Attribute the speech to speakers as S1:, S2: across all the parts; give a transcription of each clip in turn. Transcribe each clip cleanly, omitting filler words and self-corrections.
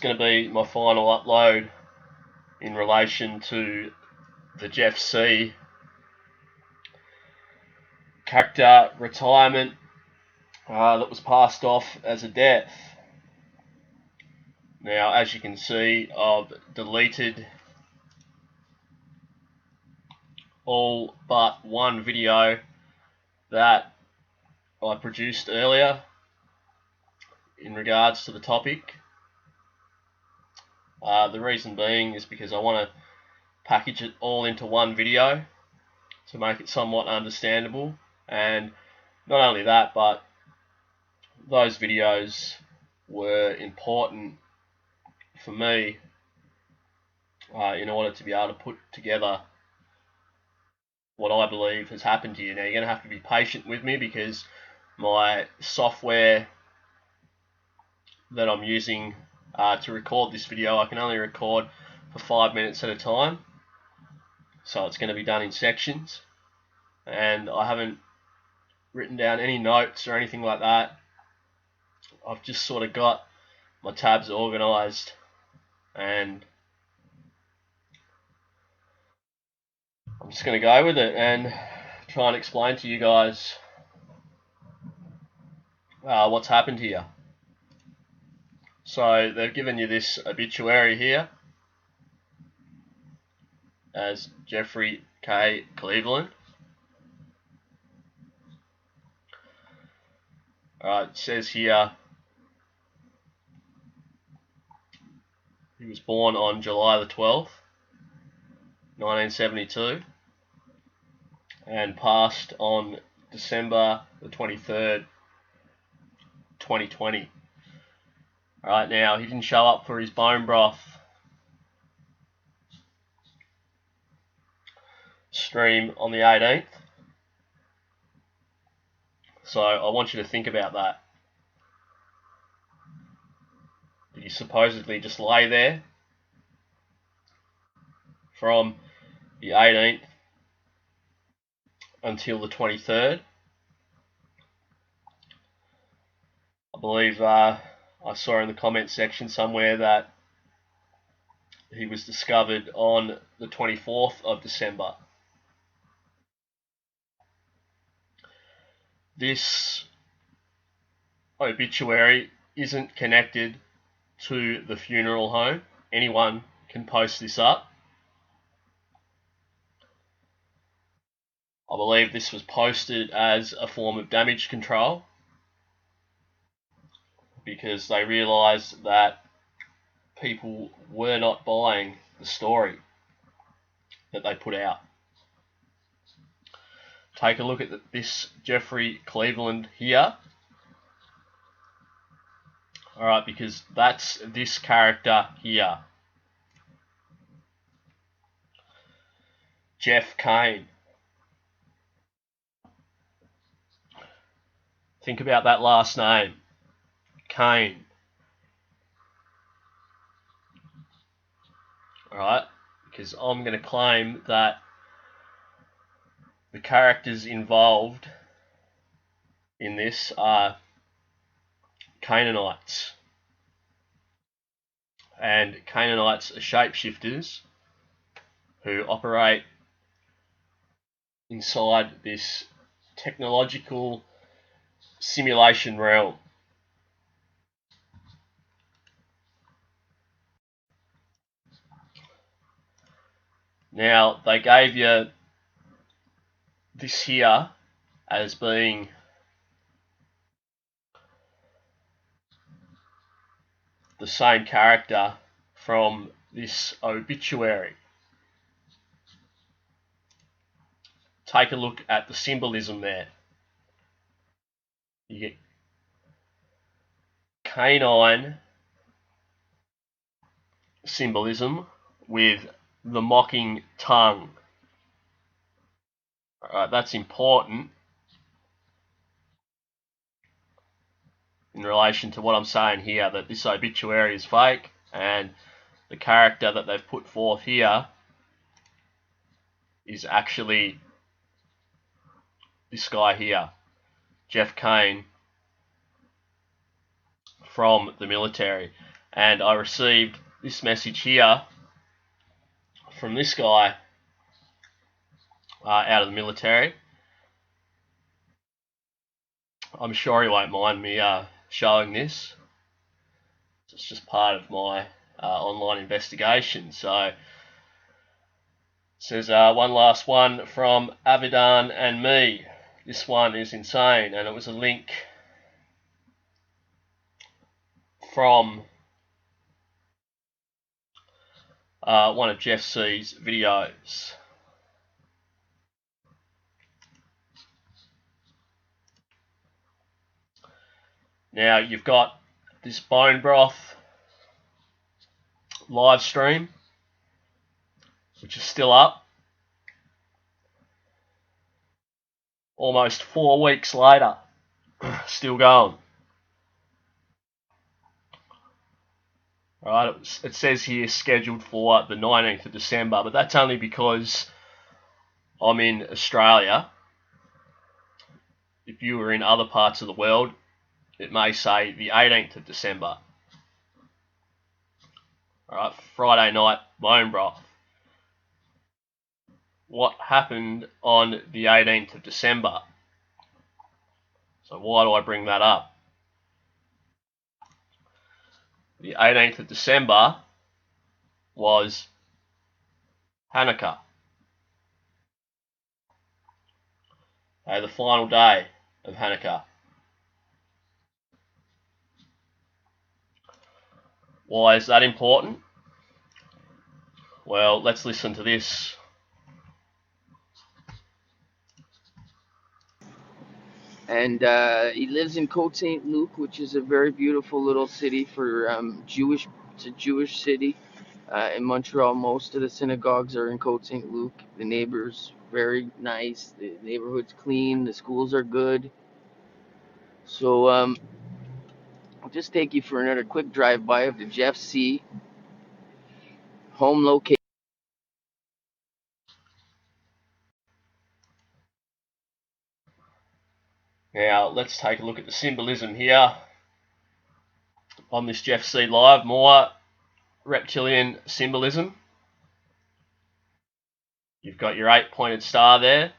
S1: going to be my final upload in relation to the Jeff C character retirement that was passed off as a death. Now, as you can see, I've deleted all but one video that I produced earlier in regards to the topic. The reason being is because I want to package it all into one video to make it somewhat understandable, and not only that, but those videos were important for me in order to be able to put together what I believe has happened here. Now, you're going to have to be patient with me because my software that I'm using to record this video, I can only record for 5 minutes at a time, so it's going to be done in sections, and I haven't written down any notes or anything like that. I've just sort of got my tabs organized, and I'm just going to go with it and try and explain to you guys what's happened here. So they've given you this obituary here as Jeffrey K. Cleveland. It says here he was born on July the 12th, 1972, and passed on December the 23rd, 2020. Alright, now he didn't show up for his bone broth stream on the 18th. So I want you to think about that. Did he supposedly just lay there from the 18th until the 23rd? I believe I saw in the comment section somewhere that he was discovered on the 24th of December. This obituary isn't connected to the funeral home. Anyone can post this up. I believe this was posted as a form of damage control because they realised that people were not buying the story that they put out. Take a look at this Jeffrey Cleveland here. Alright, because that's this character here. Jeff Kane. Think about that last name. Kane. Alright, because I'm going to claim that the characters involved in this are Canaanites. And Canaanites are shapeshifters who operate inside this technological simulation realm. Now, they gave you this here as being the same character from this obituary. Take a look at the symbolism there. You get canine symbolism with the mocking tongue. Alright, that's important in relation to what I'm saying here, that this obituary is fake and the character that they've put forth here is actually this guy here, Jeff Kane, from the military. and I received this message here from this guy out of the military. I'm sure he won't mind me showing this. It's just part of my online investigation. So it says one last one from Avidan and me. This one is insane, and it was a link from one of Jeff C's videos. Now you've got this bone broth live stream, which is still up. Almost 4 weeks later, still going. Right, it says here scheduled for the 19th of December, but that's only because I'm in Australia. If you were in other parts of the world, it may say the 18th of December. Alright, Friday night bone broth. What happened on the 18th of December? So why do I bring that up? The 18th of December was Hanukkah. The final day of Hanukkah. Why is that important? Well, let's listen to this.
S2: And he lives in Côte Saint Luc, which is a very beautiful little city for It's a Jewish city in Montreal. Most of the synagogues are in Côte Saint Luc. The neighbors very nice. The neighborhood's clean. The schools are good. So I'll just take you for another quick drive-by of the Jeff C. home location.
S1: Now, let's take a look at the symbolism here on this Jeff C Live. More reptilian symbolism. You've got your 8-pointed star there,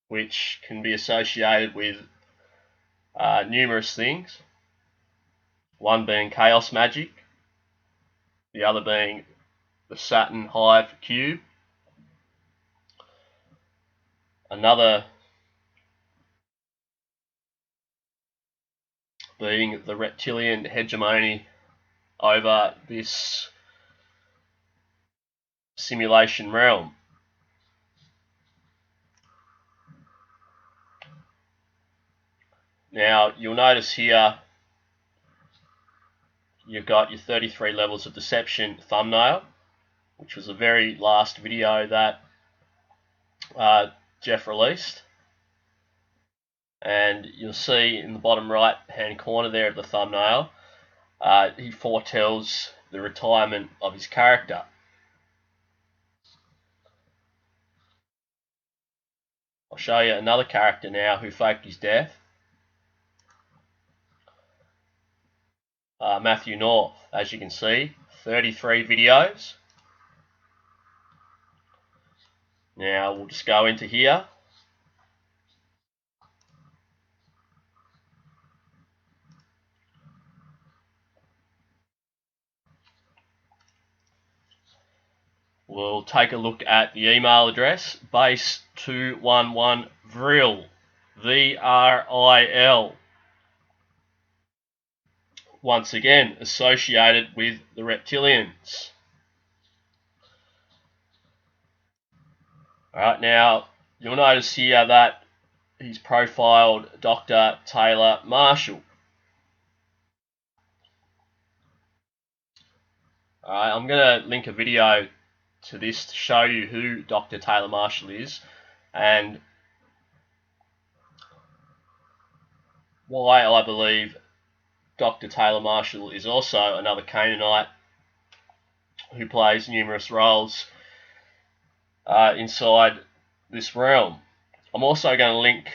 S1: which can be associated with numerous things. One being chaos magic, the other being the Saturn Hive cube, another being the reptilian hegemony over this simulation realm. Now, you'll notice here you've got your 33 levels of deception thumbnail, which was the very last video that Jeff released. And you'll see in the bottom right hand corner there of the thumbnail, he foretells the retirement of his character. I'll show you another character now who faked his death. Matthew North, as you can see, 33 videos. Now we'll just go into here. We'll take a look at the email address, base211vril, V-R-I-L. Once again, associated with the reptilians. Alright, now you'll notice here that he's profiled Dr. Taylor Marshall. Alright, I'm going to link a video to this to show you who Dr. Taylor Marshall is and why I believe Dr. Taylor Marshall is also another Canaanite who plays numerous roles inside this realm. I'm also going to link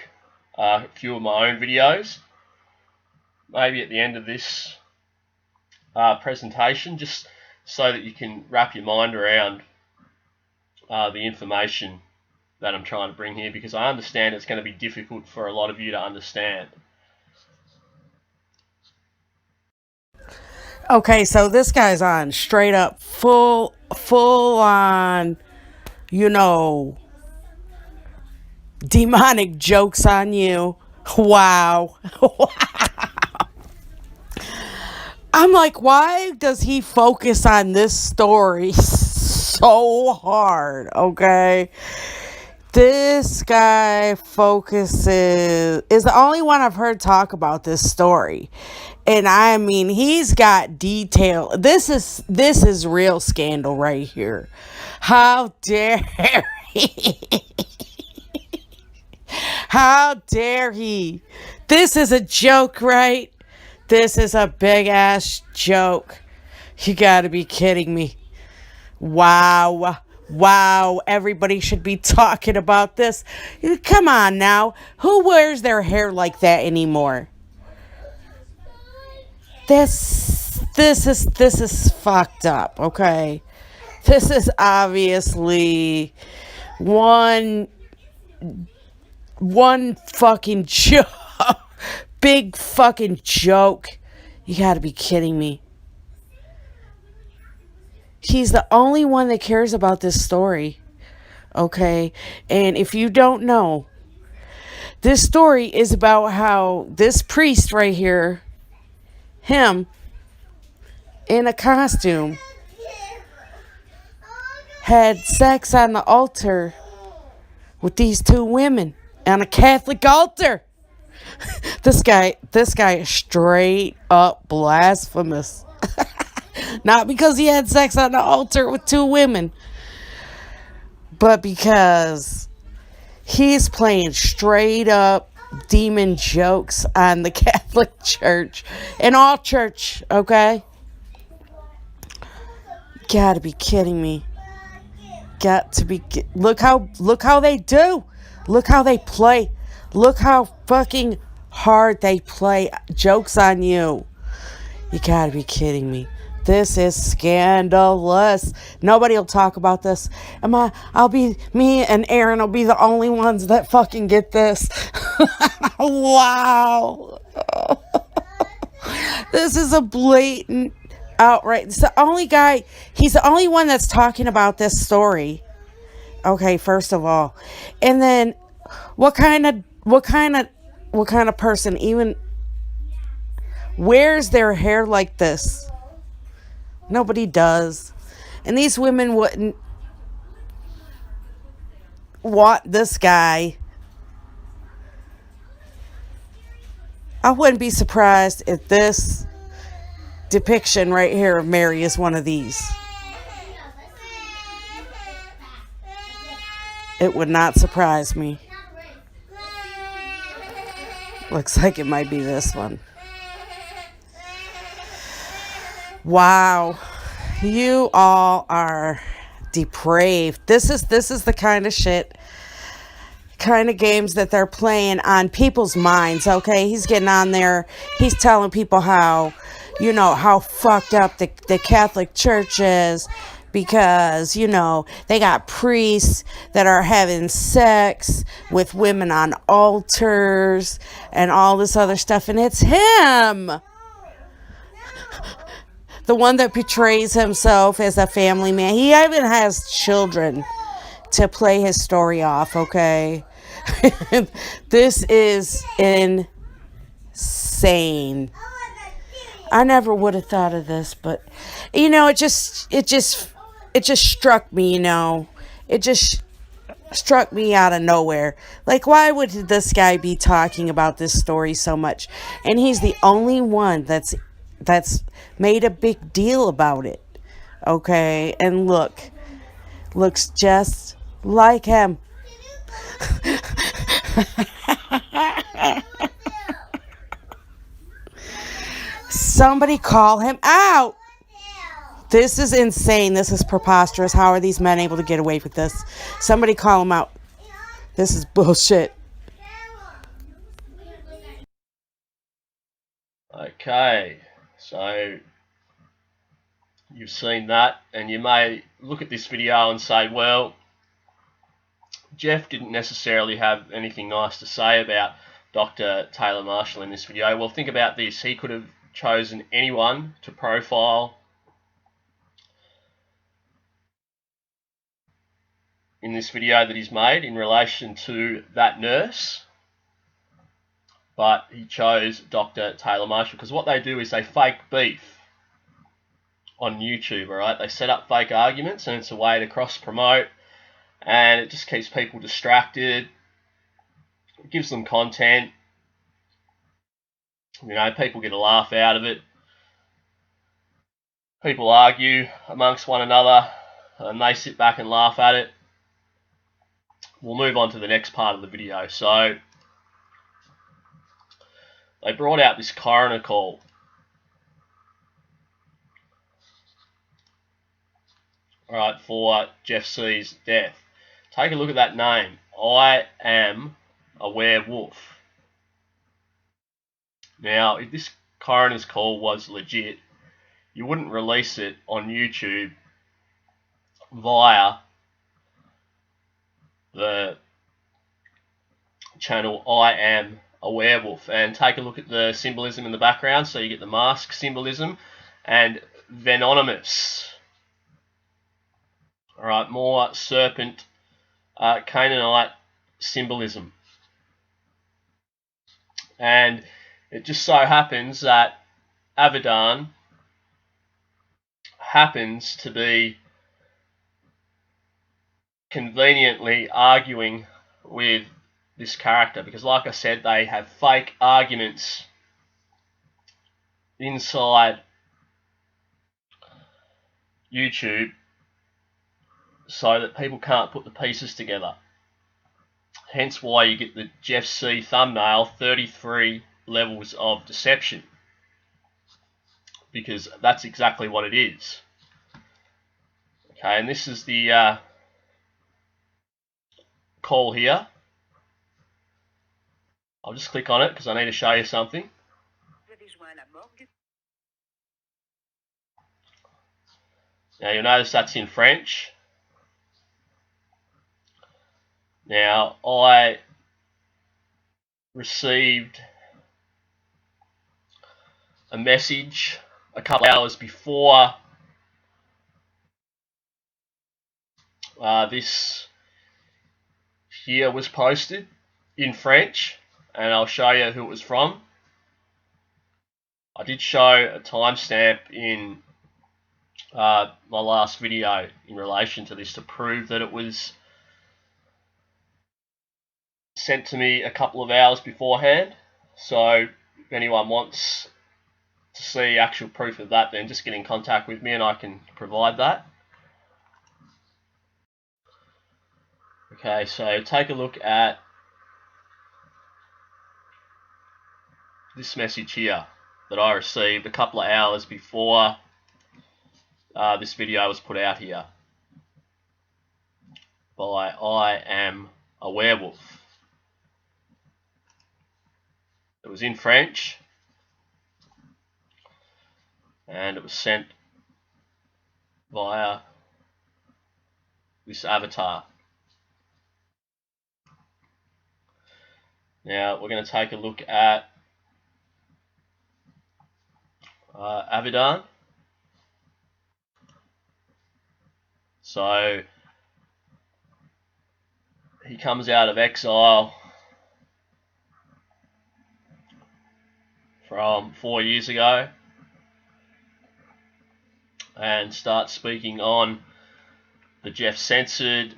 S1: a few of my own videos maybe at the end of this presentation, just so that you can wrap your mind around the information that I'm trying to bring here, because I understand it's going to be difficult for a lot of you to understand.
S3: Okay, so this guy's on straight up full on, you know, demonic jokes on you. Wow. I'm like, why does he focus on this story so hard? Okay. This guy is the only one I've heard talk about this story. And I mean, he's got detail. This is real scandal right here. How dare he? How dare he? This is a joke, right? This is a big ass joke. You gotta be kidding me. Wow. Wow, everybody should be talking about this. Come on now. Who wears their hair like that anymore? This is fucked up, okay? This is obviously one fucking joke. Big fucking joke. You gotta be kidding me. He's the only one that cares about this story. Okay? And if you don't know, this story is about how this priest right here, him, in a costume, had sex on the altar with these two women on a Catholic altar. This guy is straight up blasphemous. Not because he had sex on the altar with two women, but because he's playing straight up demon jokes on the Catholic Church and all church, okay? Gotta be kidding me. Got to be. Look how they do. Look how they play. Look how fucking hard they play jokes on you. You gotta be kidding me. This is scandalous. Nobody will talk about this. Me and Aaron will be the only ones that fucking get this. Wow. This is a blatant outright. It's the only guy, he's the only one that's talking about this story. Okay, first of all. And then what kind of person even wears their hair like this? Nobody does. And these women wouldn't want this guy. I wouldn't be surprised if this depiction right here of Mary is one of these. It would not surprise me. Looks like it might be this one. Wow, you all are depraved. This is the kind of shit, kind of games that they're playing on people's minds, okay? He's getting on there. He's telling people how, you know, how fucked up the Catholic Church is because, you know, they got priests that are having sex with women on altars and all this other stuff, and it's him. The one that portrays himself as a family man. He even has children to play his story off, okay? This is insane. I never would have thought of this, but you know, it just struck me, you know. It just struck me out of nowhere. Like, why would this guy be talking about this story so much? And he's the only one that's made a big deal about it, okay? And looks just like him. Somebody call him out. This is insane. This is preposterous. How are these men able to get away with this? Somebody call him out. This is bullshit.
S1: Okay, so you've seen that, and you may look at this video and say, well, Jeff didn't necessarily have anything nice to say about Dr. Taylor Marshall in this video. Well, think about this. He could have chosen anyone to profile in this video that he's made in relation to that nurse, but he chose Dr. Taylor Marshall because what they do is they fake beef on YouTube, alright? They set up fake arguments, and it's a way to cross-promote, and it just keeps people distracted. It gives them content. You know, people get a laugh out of it. People argue amongst one another, and they sit back and laugh at it. We'll move on to the next part of the video. So, they brought out this coroner call. Alright, for Jeff C's death. Take a look at that name. IAMAWAREWOLF. Now, if this coroner's call was legit, you wouldn't release it on YouTube via the channel IAMAWAREWOLF. And take a look at the symbolism in the background. So you get the mask symbolism and venomous. Alright, more serpent Canaanite symbolism. And it just so happens that Avedon happens to be conveniently arguing with this character, because like I said, they have fake arguments inside YouTube so that people can't put the pieces together. Hence why you get the Jeff C thumbnail, 33 levels of deception, because that's exactly what it is. Okay, and this is the call here. I'll just click on it because I need to show you something. Now you'll notice that's in French. Now I received a message a couple hours before this here was posted in French, and I'll show you who it was from. I did show a timestamp in my last video in relation to this to prove that it was sent to me a couple of hours beforehand. So if anyone wants to see actual proof of that, then just get in contact with me and I can provide that. Okay, so take a look at this message here that I received a couple of hours before this video was put out here by IAMAWAREWOLF. It was in French, and it was sent via this avatar. Now we're going to take a look at Avedon. So he comes out of exile from 4 years ago and starts speaking on the Jeff Censored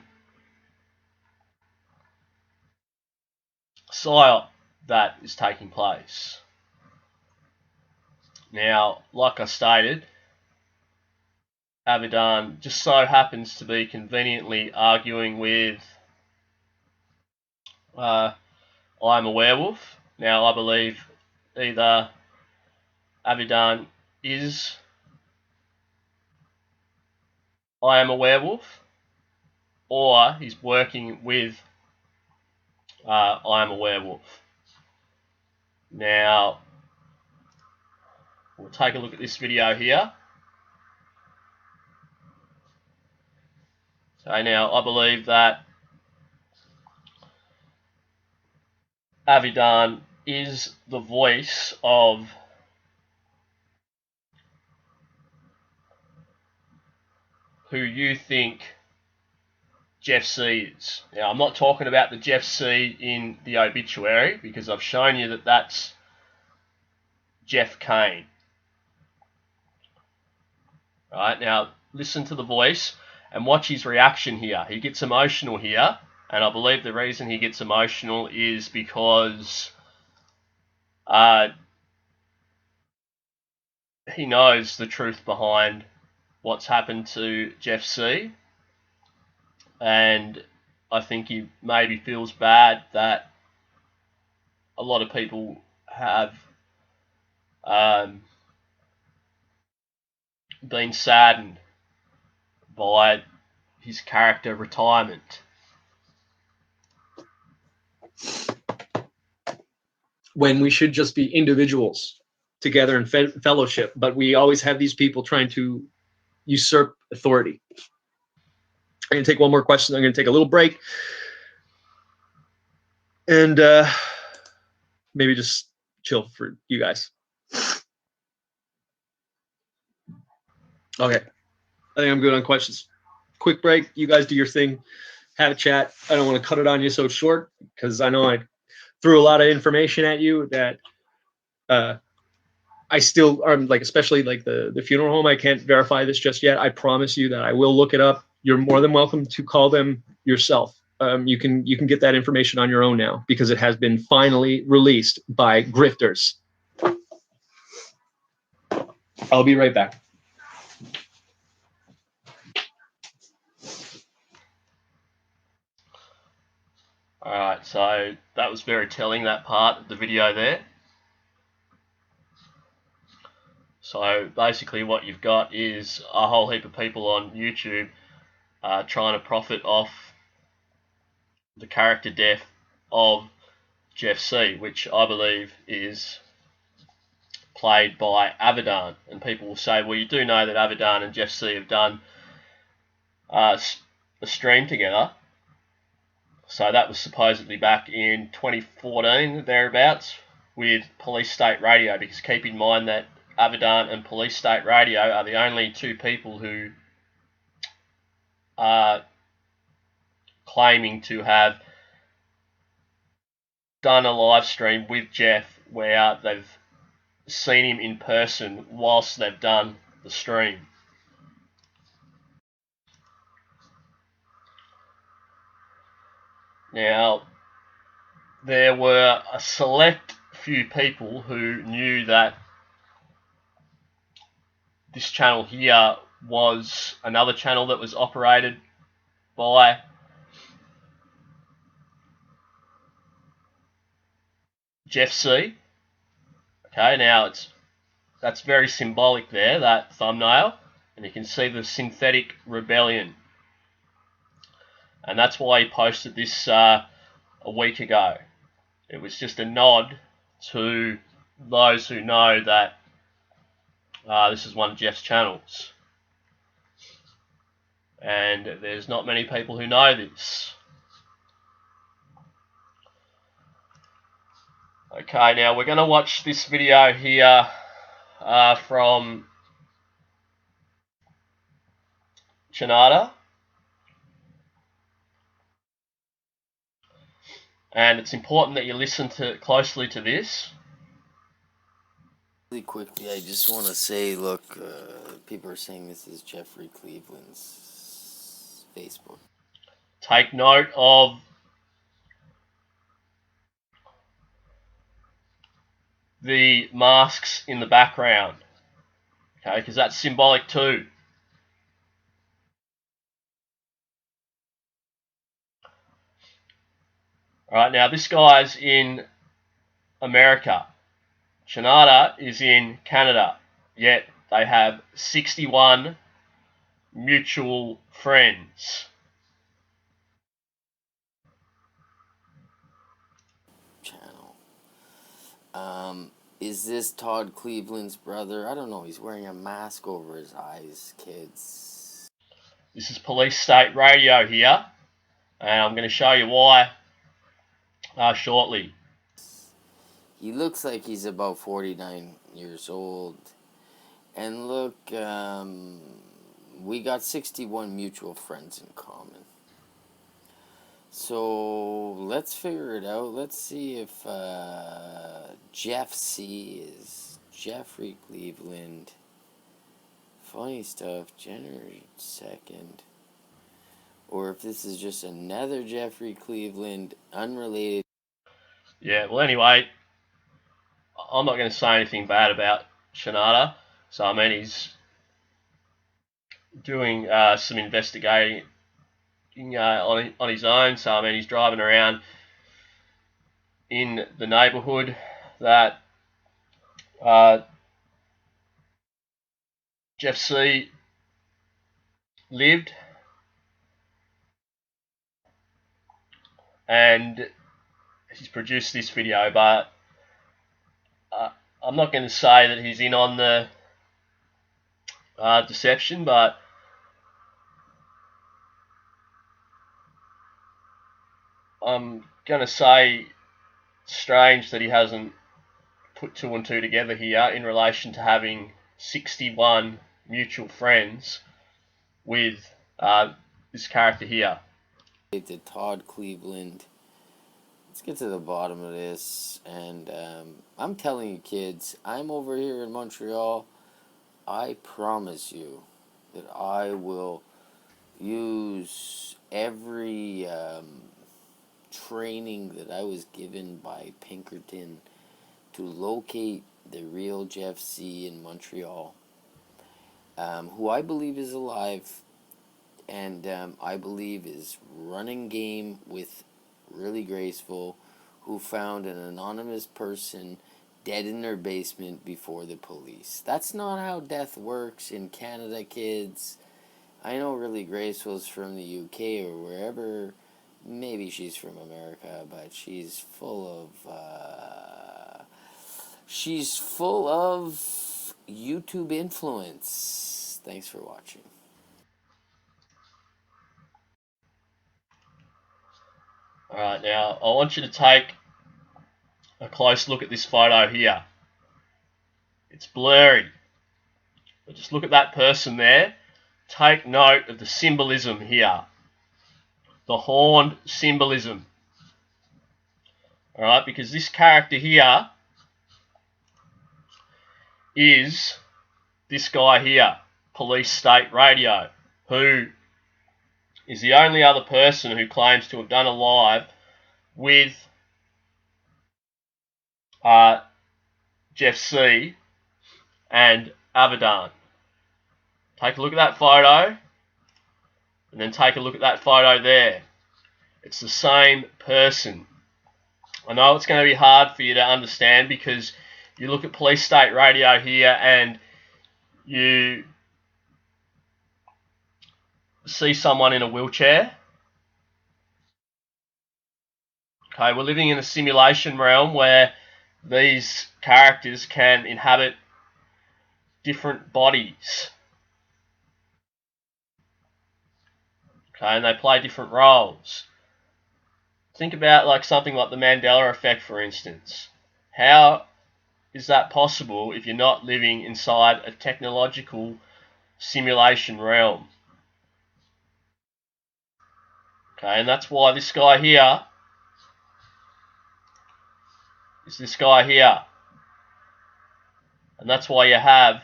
S1: psyop that is taking place. Now, like I stated, Avedon just so happens to be conveniently arguing with IAMAWAREWOLF. Now, I believe either Avedon is IAMAWAREWOLF or he's working with IAMAWAREWOLF. Now, We'll take a look at this video here. So now I believe that Avidan is the voice of who you think Jeff C is. Now, I'm not talking about the Jeff C in the obituary, because I've shown you that that's Jeff Kane. Right, now listen to the voice and watch his reaction here. He gets emotional here, and I believe the reason he gets emotional is because he knows the truth behind what's happened to Jeff C, and I think he maybe feels bad that a lot of people have been saddened by his character retirement.
S4: When we should just be individuals together in fellowship, but we always have these people trying to usurp authority. I'm going to take one more question. I'm going to take a little break and maybe just chill for you guys. Okay. I think I'm good on questions. Quick break. You guys do your thing. Have a chat. I don't want to cut it on you so short, because I know I threw a lot of information at you that I still are, like, especially like the funeral home. I can't verify this just yet. I promise you that I will look it up. You're more than welcome to call them yourself. You can get that information on your own now, because it has been finally released by grifters. I'll be right back.
S1: Alright, so that was very telling, that part of the video there. So basically what you've got is a whole heap of people on YouTube trying to profit off the character death of Jeff C, which I believe is played by Avidan. And people will say, well, you do know that Avidan and Jeff C have done a stream together. So that was supposedly back in 2014, thereabouts, with Police State Radio, because keep in mind that Avidan and Police State Radio are the only two people who are claiming to have done a live stream with Jeff where they've seen him in person whilst they've done the stream. Now, there were a select few people who knew that this channel here was another channel that was operated by Jeff C. Okay, now that's very symbolic there, that thumbnail, and you can see the synthetic rebellion. And that's why he posted this a week ago. It was just a nod to those who know that this is one of Jeff's channels. And there's not many people who know this. Okay, now we're going to watch this video here from Chinada. And it's important that you listen closely to this.
S5: Really quickly, I just want to say, look, people are saying this is Jeffrey Cleveland's Facebook.
S1: Take note of the masks in the background, okay, because that's symbolic too. Alright, now this guy's in America. Chinada is in Canada, yet they have 61 mutual friends.
S5: Channel. Is this Todd Cleveland's brother? I don't know. He's wearing a mask over his eyes, kids.
S1: This is Police State Radio here, and I'm going to show you why shortly.
S5: He looks like he's about 49 years old. And look, we got 61 mutual friends in common. So let's figure it out. Let's see if Jeff C is Jeffrey Cleveland. Funny stuff, January 2nd. Or if this is just another Jeffrey Cleveland, unrelated.
S1: Yeah, well, anyway, I'm not going to say anything bad about Shinada. So, I mean, he's doing some investigating on his own. So, I mean, he's driving around in the neighbourhood that Jeff C lived, and he's produced this video, but I'm not going to say that he's in on the deception, but I'm going to say strange that he hasn't put two and two together here in relation to having 61 mutual friends with this character here.
S5: To Todd Cleveland. Let's get to the bottom of this. And I'm telling you, kids, I'm over here in Montreal. I promise you that I will use every training that I was given by Pinkerton to locate the real Jeff C in Montreal, who I believe is alive, and I believe is running game with Really Graceful, who found an anonymous person dead in their basement before the police. That's not how death works in Canada, kids. I know Really Graceful's from the UK or wherever. Maybe she's from America, but she's full of YouTube influence. Thanks for watching.
S1: Alright, now I want you to take a close look at this photo here. It's blurry, but just look at that person there. Take note of the symbolism here. The horned symbolism. Alright, because this character here is this guy here, Police State Radio, who is the only other person who claims to have done a live with Jeff C and Abadan. Take a look at that photo, and then take a look at that photo there. It's the same person. I know it's going to be hard for you to understand because you look at Police State Radio here and you see someone in a wheelchair. Okay, we're living in a simulation realm where these characters can inhabit different bodies. Okay, and they play different roles. Think about like something like the Mandela effect, for instance. How is that possible if you're not living inside a technological simulation realm? Okay, and that's why this guy here is this guy here. And that's why you have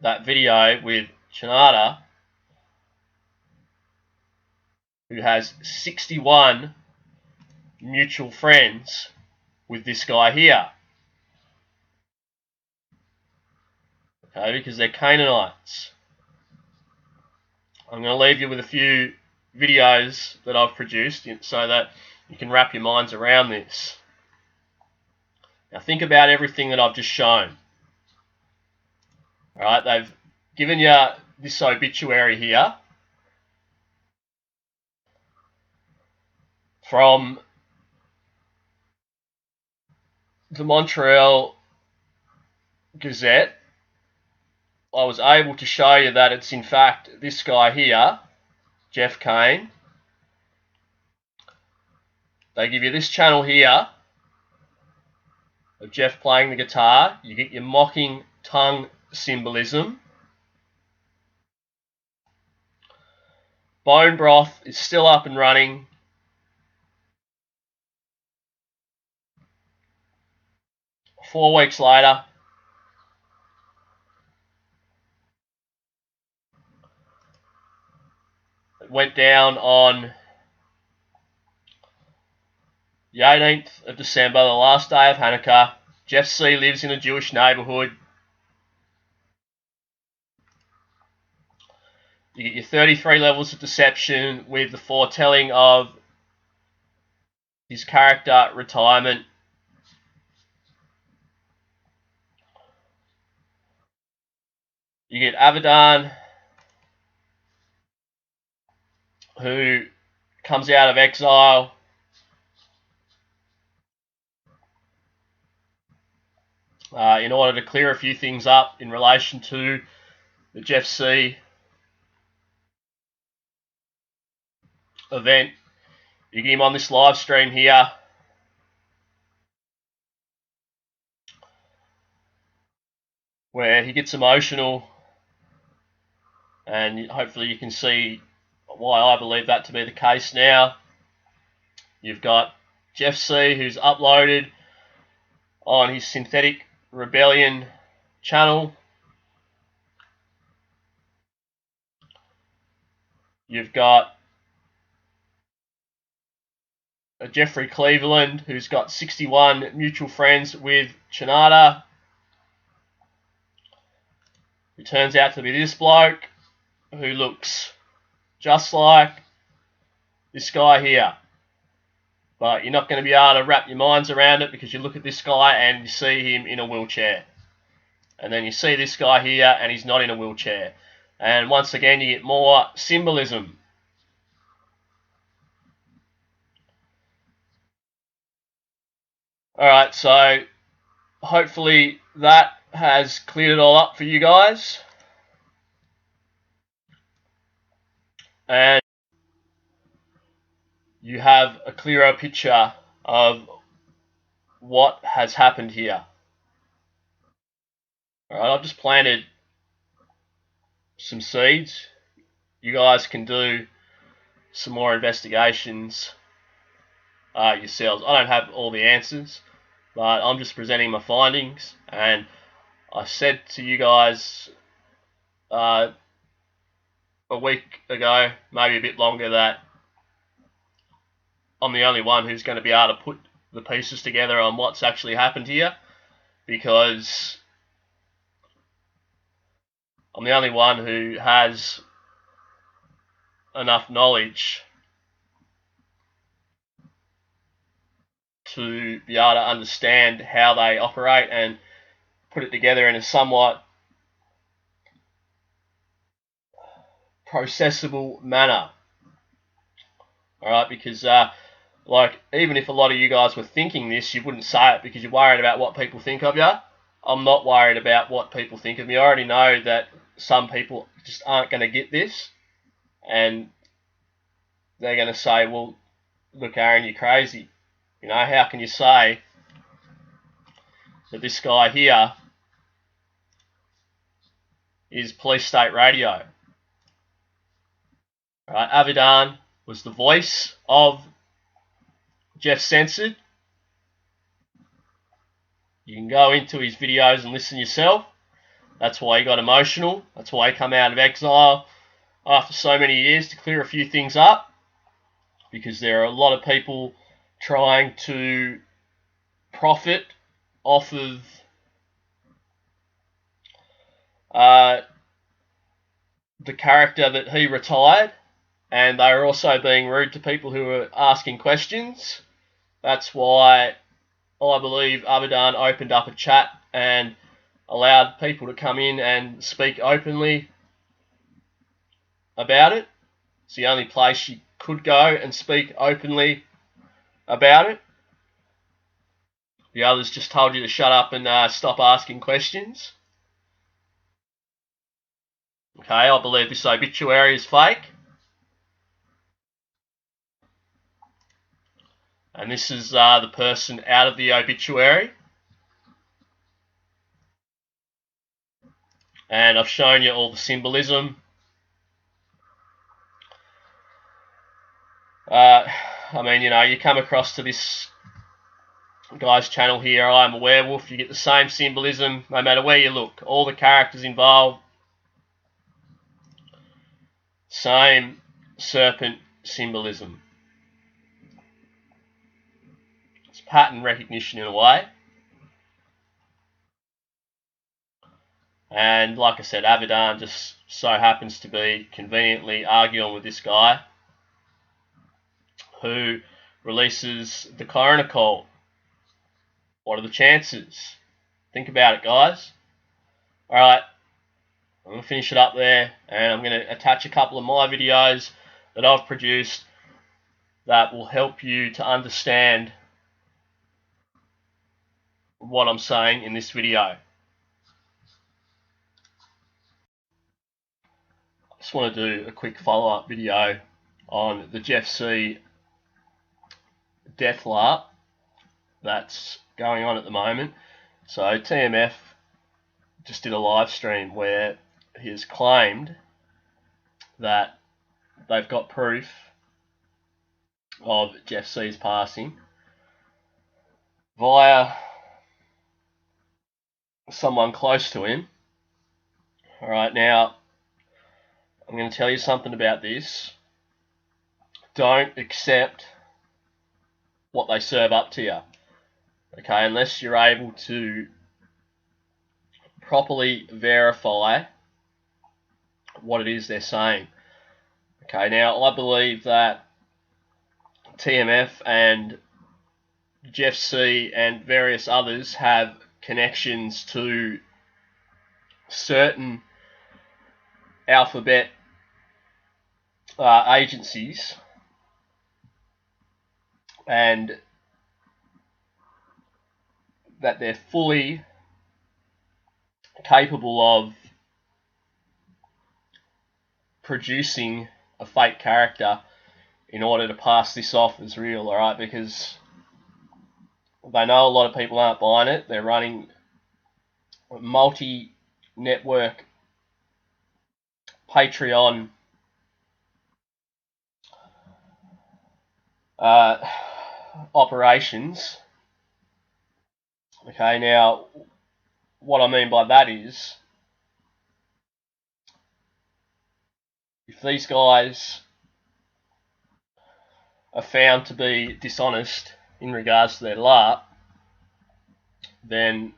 S1: that video with Shinada, who has 61 mutual friends with this guy here. Okay, because they're Canaanites. I'm going to leave you with a few videos that I've produced so that you can wrap your minds around this. Now think about everything that I've just shown. Alright, they've given you this obituary here from the Montreal Gazette, I was able to show you that it's in fact this guy here, Jeff Kane. They give you this channel here of Jeff playing the guitar. You get your mocking tongue symbolism. Bone Broth is still up and running. Four weeks later, it went down on the 18th of December, the last day of Hanukkah. Jeff C. lives in a Jewish neighbourhood. You get your 33 levels of deception with the foretelling of his character retirement. You get Abaddon, who comes out of exile. In order to clear a few things up in relation to the Jeff C. event. You get him on this live stream here. Where he gets emotional. And hopefully you can see why I believe that to be the case now. You've got Jeff C. who's uploaded on his Synthetic Rebellion channel. You've got a Jeffrey Cleveland who's got 61 mutual friends with Chinada, who turns out to be this bloke who looks just like this guy here. But you're not going to be able to wrap your minds around it because you look at this guy and you see him in a wheelchair. And then you see this guy here and he's not in a wheelchair. And once again you get more symbolism. Alright, so hopefully that has cleared it all up for you guys. And you have a clearer picture of what has happened here. Alright, I've just planted some seeds. You guys can do some more investigations yourselves. I don't have all the answers, but I'm just presenting my findings. And I said to you guys a week ago, maybe a bit longer, that I'm the only one who's going to be able to put the pieces together on what's actually happened here, because I'm the only one who has enough knowledge to be able to understand how they operate and put it together in a somewhat processable manner. Alright, because like, even if a lot of you guys were thinking this, you wouldn't say it because you're worried about what people think of you. I'm not worried about what people think of me. I already know that some people just aren't going to get this, and they're going to say, well, look, Aaron, you're crazy. You know, how can you say that this guy here is Police State Radio? Right, Abaddon was the voice of Jeff Censored. You can go into his videos and listen yourself. That's why he got emotional. That's why he come out of exile after so many years, to clear a few things up, because there are a lot of people trying to profit off of the character that he retired, and they are also being rude to people who are asking questions. That's why I believe Abaddon opened up a chat and allowed people to come in and speak openly about it. It's the only place you could go and speak openly about it. The others just told you to shut up and stop asking questions. Okay, I believe this obituary is fake. And this is the person out of the obituary. And I've shown you all the symbolism. I mean, you know, you come across to this guy's channel here, I Am a Werewolf, you get the same symbolism no matter where you look. All the characters involved, same serpent symbolism. It's pattern recognition in a way. And like I said, Abadan just so happens to be conveniently arguing with this guy who releases the coroner call. What are the chances? Think about it, guys. Alright, I'm going to finish it up there, and I'm going to attach a couple of my videos that I've produced that will help you to understand what I'm saying in this video. I just want to do a quick follow-up video on the Jeff C death LARP that's going on at the moment. So TMF just did a live stream where he has claimed that they've got proof of Jeff C's passing via someone close to him. Alright, now I'm going to tell you something about this. Don't accept what they serve up to you. Okay, unless you're able to properly verify what it is they're saying. Okay, now I believe that TMF and Jeff C and various others have connections to certain alphabet agencies, and that they're fully capable of producing a fake character in order to pass this off as real, alright? Because they know a lot of people aren't buying it. They're running multi-network Patreon operations. Okay, now what I mean by that is, if these guys are found to be dishonest in regards to their LARP, then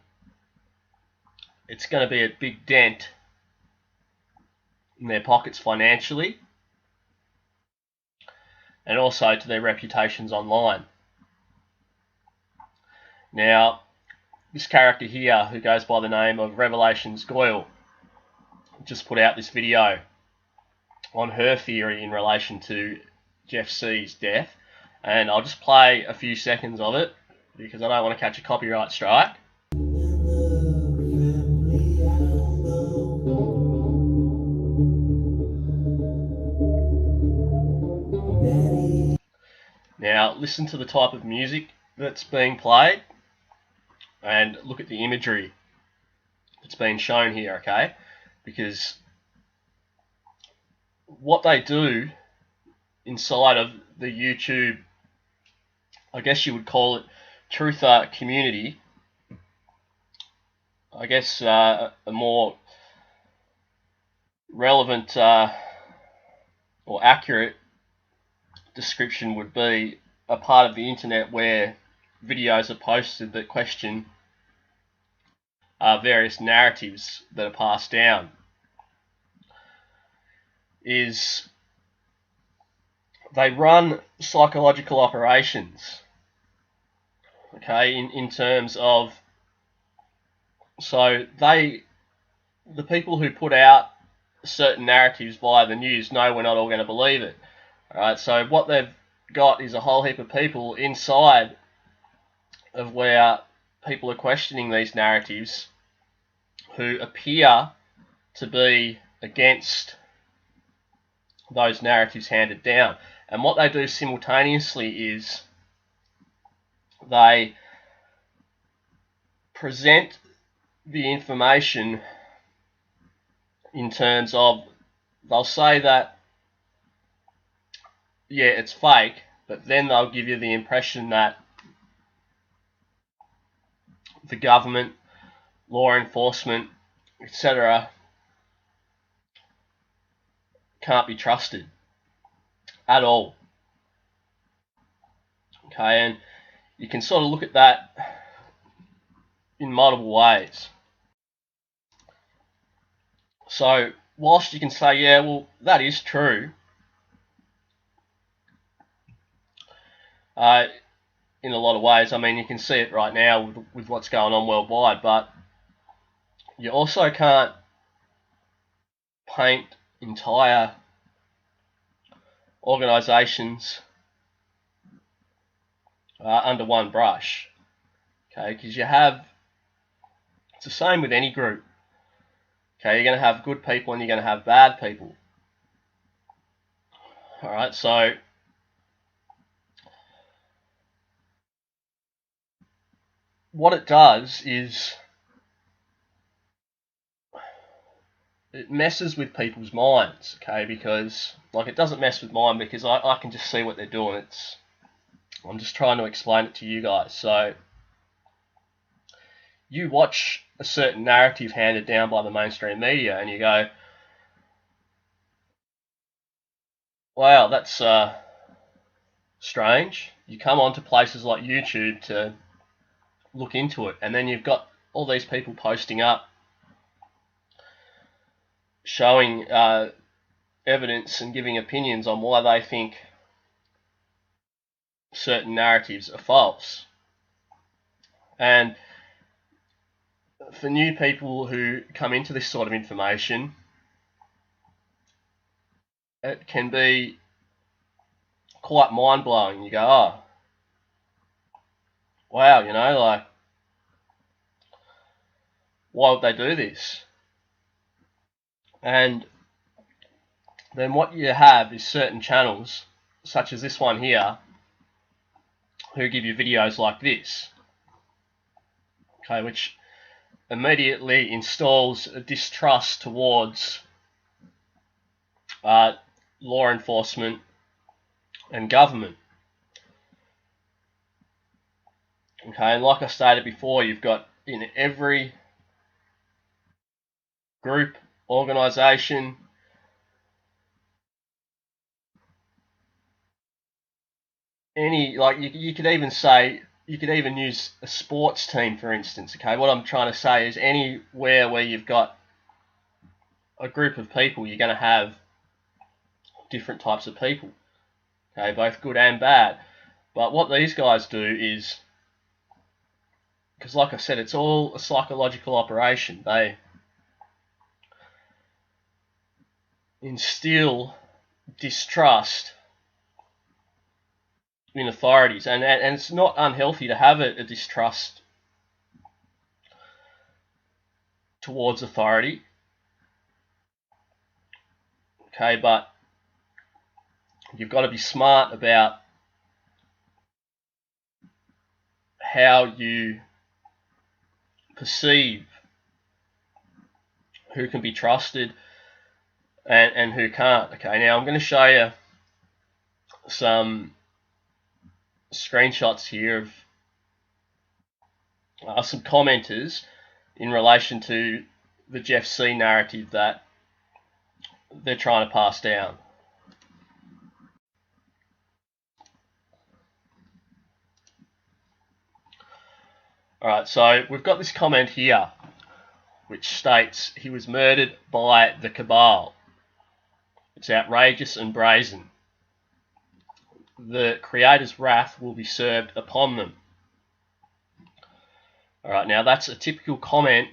S1: it's going to be a big dent in their pockets financially, and also to their reputations online. Now, this character here, who goes by the name of Revelations Goyle, just put out this video on her theory in relation to Jeff C's death, and I'll just play a few seconds of it because I don't want to catch a copyright strike. Now listen to the type of music that's being played and look at the imagery that's being shown here, okay? Because what they do inside of the YouTube, I guess you would call it, truther community, I guess a more relevant or accurate description would be a part of the internet where videos are posted that question various narratives that are passed down, is they run psychological operations, okay, in terms of, so the people who put out certain narratives via the news know we're not all going to believe it. Alright, so what they've got is a whole heap of people inside of where people are questioning these narratives who appear to be against those narratives handed down. And what they do simultaneously is they present the information in terms of, they'll say that, yeah, it's fake, but then they'll give you the impression that the government, law enforcement, etc., can't be trusted at all. Okay, and you can sort of look at that in multiple ways. So whilst you can say, yeah, well, that is true, in a lot of ways. I mean, you can see it right now with what's going on worldwide, but you also can't paint entire organisations under one brush, okay? Because it's the same with any group. Okay, you're going to have good people and you're going to have bad people. All right, so what it does is it messes with people's minds, okay? Because, like, it doesn't mess with mine because I can just see what they're doing. I'm just trying to explain it to you guys. So you watch a certain narrative handed down by the mainstream media and you go, wow, that's strange. You come onto places like YouTube to look into it, and then you've got all these people posting up showing evidence and giving opinions on why they think certain narratives are false. And for new people who come into this sort of information, it can be quite mind-blowing. You go, oh, wow, you know, like, why would they do this? And then what you have is certain channels, such as this one here, who give you videos like this, okay, which immediately installs a distrust towards law enforcement and government. Okay, and like I stated before, you've got in every group, organisation, any, like, you could even say, you could even use a sports team, for instance. Okay, what I'm trying to say is anywhere where you've got a group of people, you're going to have different types of people, okay, both good and bad. But what these guys do is, because like I said, it's all a psychological operation. They instill distrust in authorities, and it's not unhealthy to have a distrust towards authority, okay, but you've got to be smart about how you perceive who can be trusted and who can't. Okay, now I'm going to show you some screenshots here of some commenters in relation to the Jeff C narrative that they're trying to pass down. Alright, so we've got this comment here which states he was murdered by the cabal. It's outrageous and brazen. The Creator's wrath will be served upon them. Alright, now that's a typical comment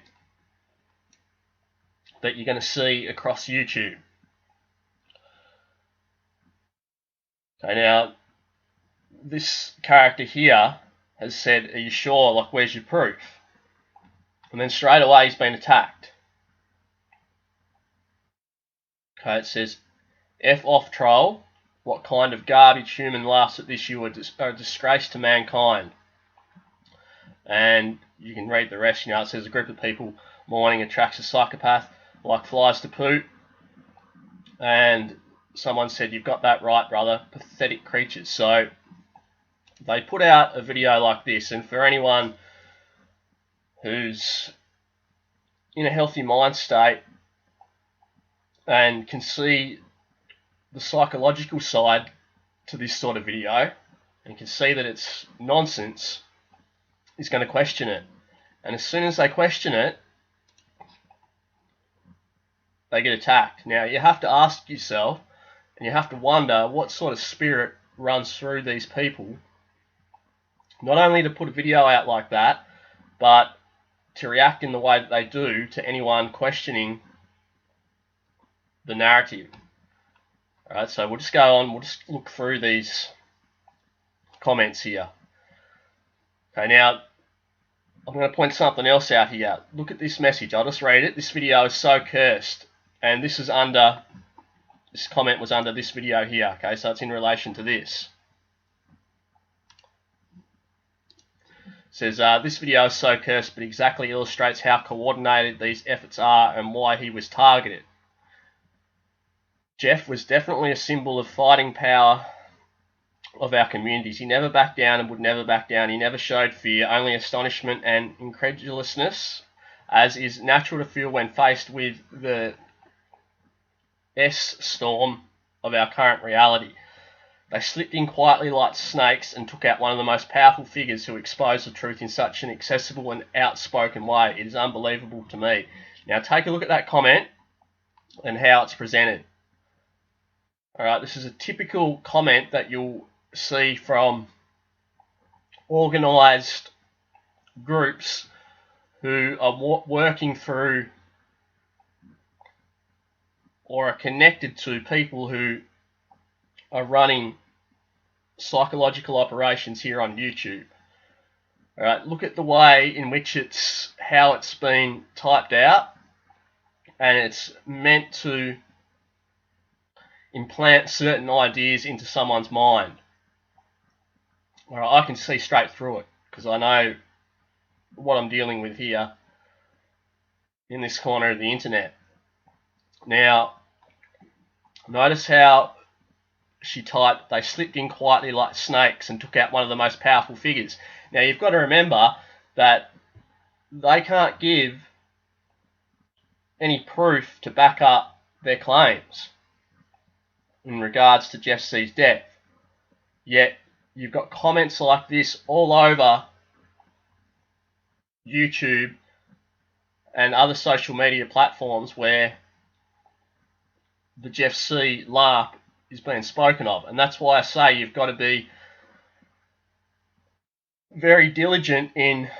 S1: that you're going to see across YouTube. Okay, now this character here has said, "Are you sure? Like, where's your proof?" And then straight away he's been attacked. Okay, it says, "F off troll. What kind of garbage human laughs at this? You are a disgrace to mankind." And you can read the rest. It says a group of people mourning attracts a psychopath like flies to poo. And someone said, "You've got that right, brother. Pathetic creatures." So they put out a video like this, and for anyone who's in a healthy mind state and can see the psychological side to this sort of video and can see that it's nonsense, is going to question it. And as soon as they question it, they get attacked. Now, you have to ask yourself, and you have to wonder what sort of spirit runs through these people, not only to put a video out like that, but to react in the way that they do to anyone questioning the narrative. Alright, so we'll just go on, we'll just look through these comments here. Okay, now I'm going to point something else out here. Look at this message. I'll just read it. "This video is so cursed." And this comment was under this video here. Okay, so it's in relation to this. It says, "This video is so cursed, but exactly illustrates how coordinated these efforts are and why he was targeted. Jeff was definitely a symbol of fighting power of our communities. He never backed down and would never back down. He never showed fear, only astonishment and incredulousness, as is natural to feel when faced with the S-storm of our current reality. They slipped in quietly like snakes and took out one of the most powerful figures who exposed the truth in such an accessible and outspoken way. It is unbelievable to me." Now take a look at that comment and how it's presented. Alright, this is a typical comment that you'll see from organised groups who are working through or are connected to people who are running psychological operations here on YouTube. Alright, look at the way in which how it's been typed out, and it's meant to implant certain ideas into someone's mind. Alright, I can see straight through it because I know what I'm dealing with here in this corner of the internet. Now, notice how she typed, "They slipped in quietly like snakes and took out one of the most powerful figures." Now, you've got to remember that they can't give any proof to back up their claims in regards to Jeff C's death. Yet, you've got comments like this all over YouTube and other social media platforms where the Jeff C LARP is being spoken of. And that's why I say you've got to be very diligent in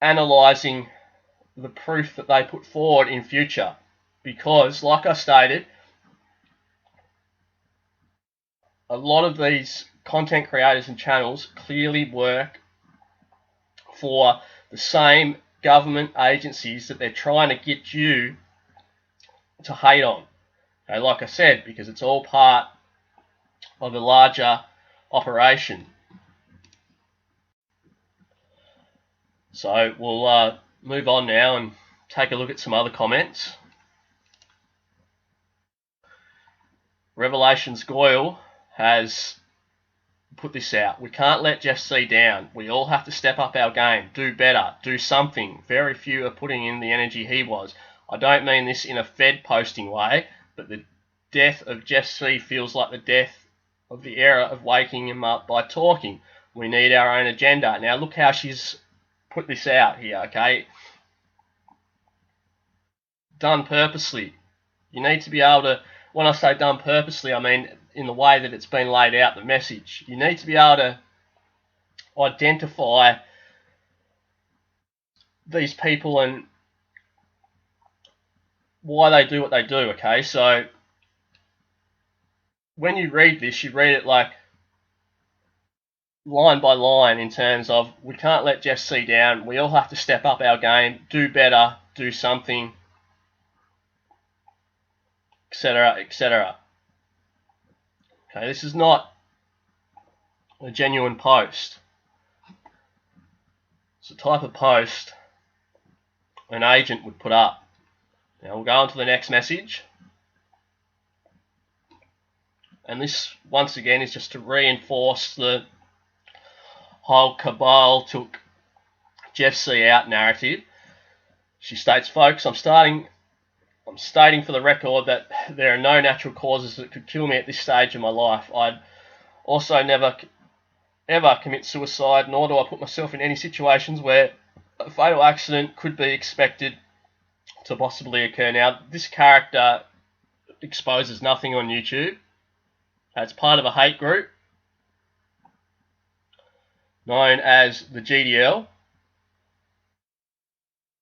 S1: analysing the proof that they put forward in future. Because, like I stated, a lot of these content creators and channels clearly work for the same government agencies that they're trying to get you to hate on. Okay, like I said, because it's all part of a larger operation. So we'll move on now and take a look at some other comments. Revelations Goyle has put this out. "We can't let Jeff C down. We all have to step up our game, do better, do something. Very few are putting in the energy he was. I don't mean this in a Fed posting way, but the death of Jeff C feels like the death of the era of waking him up by talking. We need our own agenda." Now look how she's put this out here, okay? Done purposely. You need to be able to, when I say done purposely, I mean in the way that it's been laid out, the message. You need to be able to identify these people and why they do what they do, okay? So when you read this, you read it like line by line in terms of we can't let Jeff C down. We all have to step up our game, do better, do something, etc., etc. Okay, this is not a genuine post. It's a type of post an agent would put up. Now we'll go on to the next message. And this, once again, is just to reinforce the whole cabal took Jeff C out narrative. She states, folks, I'm stating for the record that there are no natural causes that could kill me at this stage of my life. I'd also never ever commit suicide, nor do I put myself in any situations where a fatal accident could be expected to possibly occur. Now, this character exposes nothing on YouTube. It's part of a hate group known as the GDL.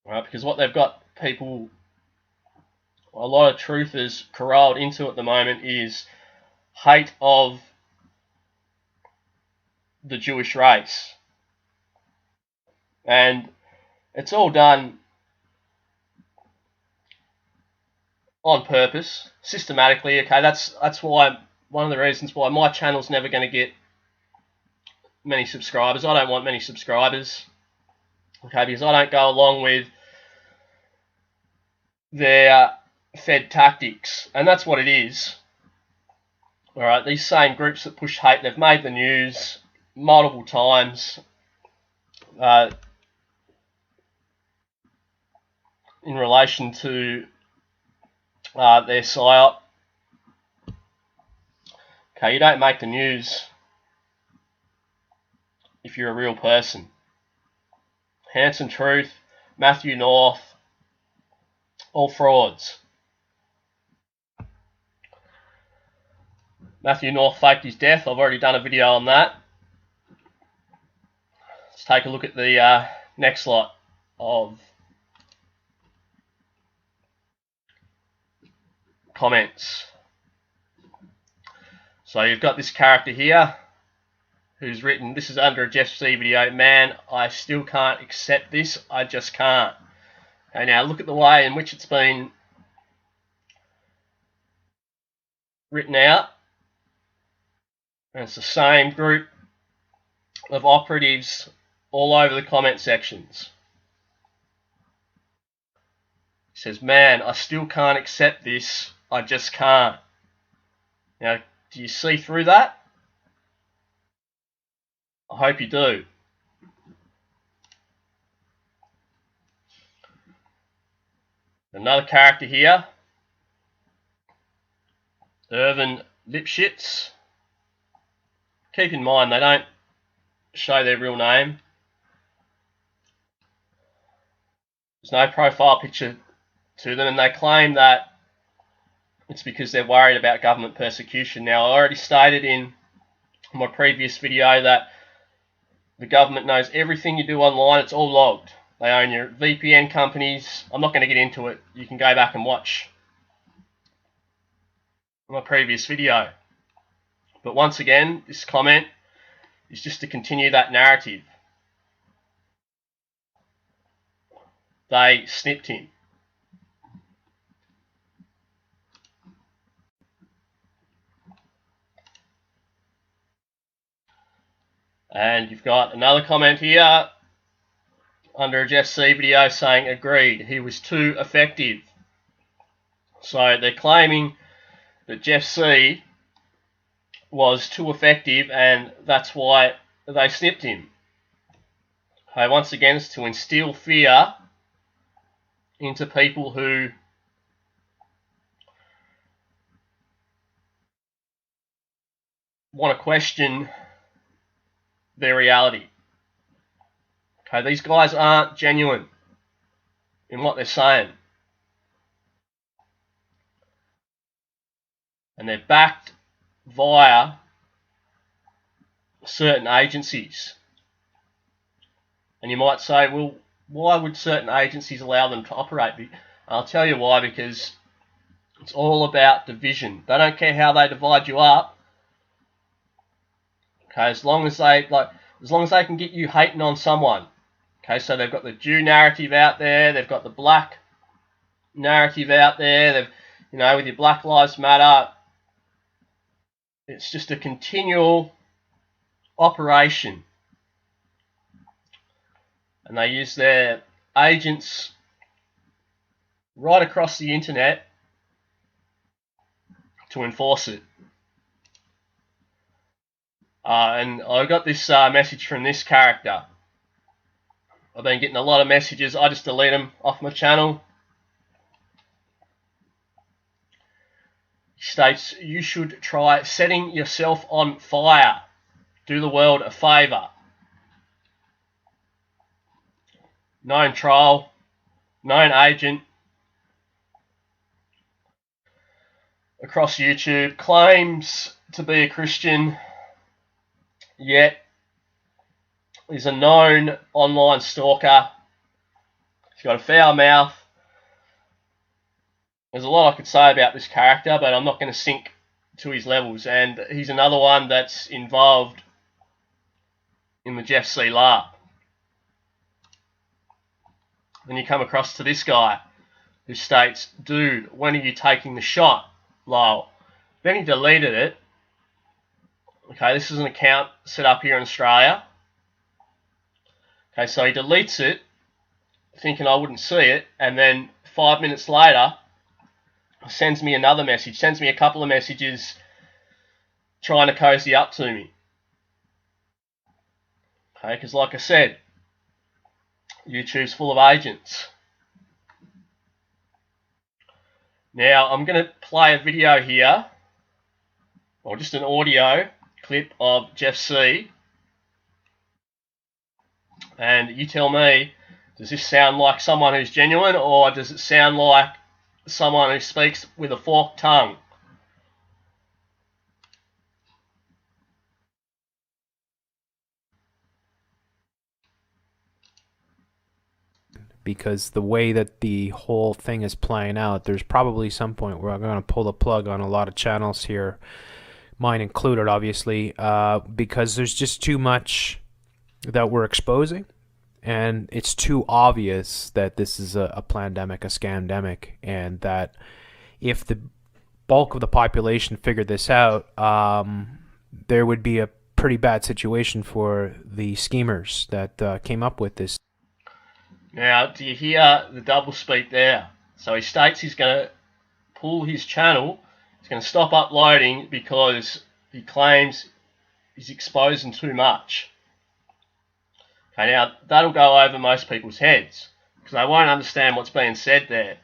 S1: Right, because what they've got people, a lot of truthers corralled into at the moment is hate of the Jewish race. And it's all done on purpose, systematically. Okay, that's why, one of the reasons why my channel's never going to get many subscribers. I don't want many subscribers. Okay, because I don't go along with their fed tactics. And that's what it is. Alright, these same groups that push hate, they've made the news multiple times in relation to their PSYOP. Okay, you don't make the news if you're a real person. Hanson Truth, Matthew North, all frauds. Matthew North faked his death. I've already done a video on that. Let's take a look at the next lot of comments. So you've got this character here who's written, this is under a Jeff C video, man, I still can't accept this, I just can't. Okay, now look at the way in which it's been written out. And it's the same group of operatives all over the comment sections. It says, man, I still can't accept this, I just can't. Now, do you see through that? I hope you do. Another character here, Irvin Lipschitz. Keep in mind, they don't show their real name. There's no profile picture to them, and they claim that it's because they're worried about government persecution. Now, I already stated in my previous video that the government knows everything you do online. It's all logged. They own your VPN companies. I'm not going to get into it. You can go back and watch my previous video. But once again, this comment is just to continue that narrative. They snipped him. And you've got another comment here under a Jeff C video saying, agreed, he was too effective. So they're claiming that Jeff C was too effective and that's why they snipped him. Okay, once again, it's to instill fear into people who want to question their reality. Okay, these guys aren't genuine in what they're saying. And they're backed via certain agencies. And you might say, well, why would certain agencies allow them to operate? I'll tell you why, because it's all about division. They don't care how they divide you up. Okay, as long as they, like, as long as they can get you hating on someone. Okay, so they've got the Jew narrative out there, they've got the black narrative out there, they've, you know, with your Black Lives Matter, it's just a continual operation. And they use their agents right across the internet to enforce it. And I got this message from this character. I've been getting a lot of messages. I just delete them off my channel. He states, you should try setting yourself on fire. Do the world a favour. Known troll, known agent, across YouTube, claims to be a Christian, yet is a known online stalker. He's got a foul mouth. There's a lot I could say about this character, but I'm not going to sink to his levels. And he's another one that's involved in the Jeff C. LARP. Then you come across to this guy who states, dude, when are you taking the shot? Lol. Then he deleted it. Okay, this is an account set up here in Australia. Okay, so he deletes it, thinking I wouldn't see it, and then 5 minutes later, sends me another message, sends me a couple of messages trying to cozy up to me. Okay, because like I said, YouTube's full of agents. Now, I'm going to play a video here, or just an audio clip of Jeff C. And you tell me, does this sound like someone who's genuine, or does it sound like someone who speaks with a forked tongue?
S6: Because the way that the whole thing is playing out, there's probably some point where I'm going to pull the plug on a lot of channels here, mine included, obviously, because there's just too much that we're exposing, and it's too obvious that this is a plandemic, a scamdemic, and that if the bulk of the population figured this out, there would be a pretty bad situation for the schemers that came up with this.
S1: Now, do you hear the doublespeak there? So he states he's going to pull his channel, he's going to stop uploading because he claims he's exposing too much. Okay, now that'll go over most people's heads because they won't understand what's being said there.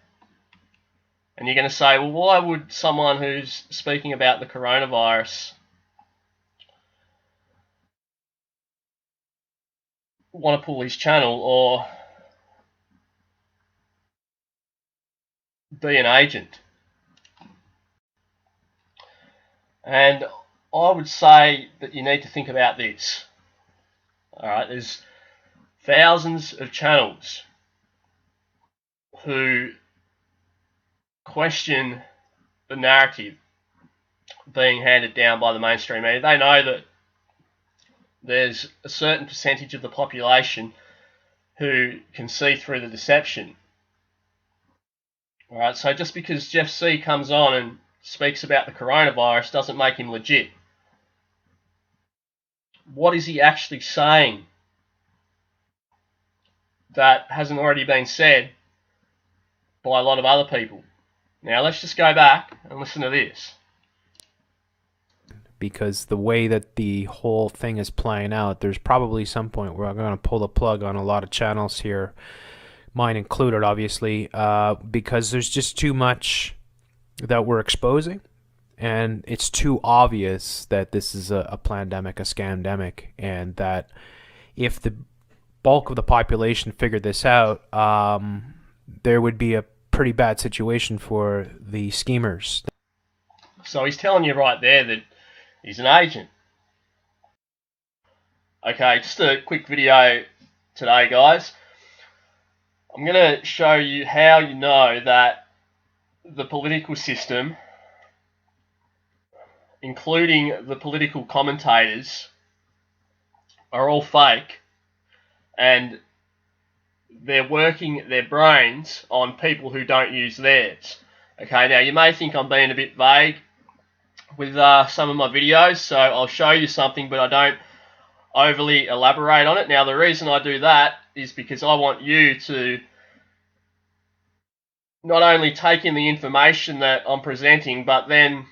S1: And you're going to say, well, why would someone who's speaking about the coronavirus want to pull his channel or be an agent? And I would say that you need to think about this. Alright, there's thousands of channels who question the narrative being handed down by the mainstream media. They know that there's a certain percentage of the population who can see through the deception. Alright, so just because Jeff C comes on and speaks about the coronavirus doesn't make him legit. What is he actually saying that hasn't already been said by a lot of other people? Now let's just go back and listen to this.
S6: Because the way that the whole thing is playing out, there's probably some point where I'm going to pull the plug on a lot of channels here, mine included, obviously, because there's just too much that we're exposing, and it's too obvious that this is a plandemic, a scamdemic, and that if the bulk of the population figured this out, there would be a pretty bad situation for the schemers.
S1: So he's telling you right there that he's an agent. Okay, just a quick video today, guys. I'm going to show you how you know that the political system, including the political commentators, are all fake, and they're working their brains on people who don't use theirs. Okay, now you may think I'm being a bit vague with some of my videos, so I'll show you something, but I don't overly elaborate on it. Now, the reason I do that is because I want you to not only take in the information that I'm presenting, but then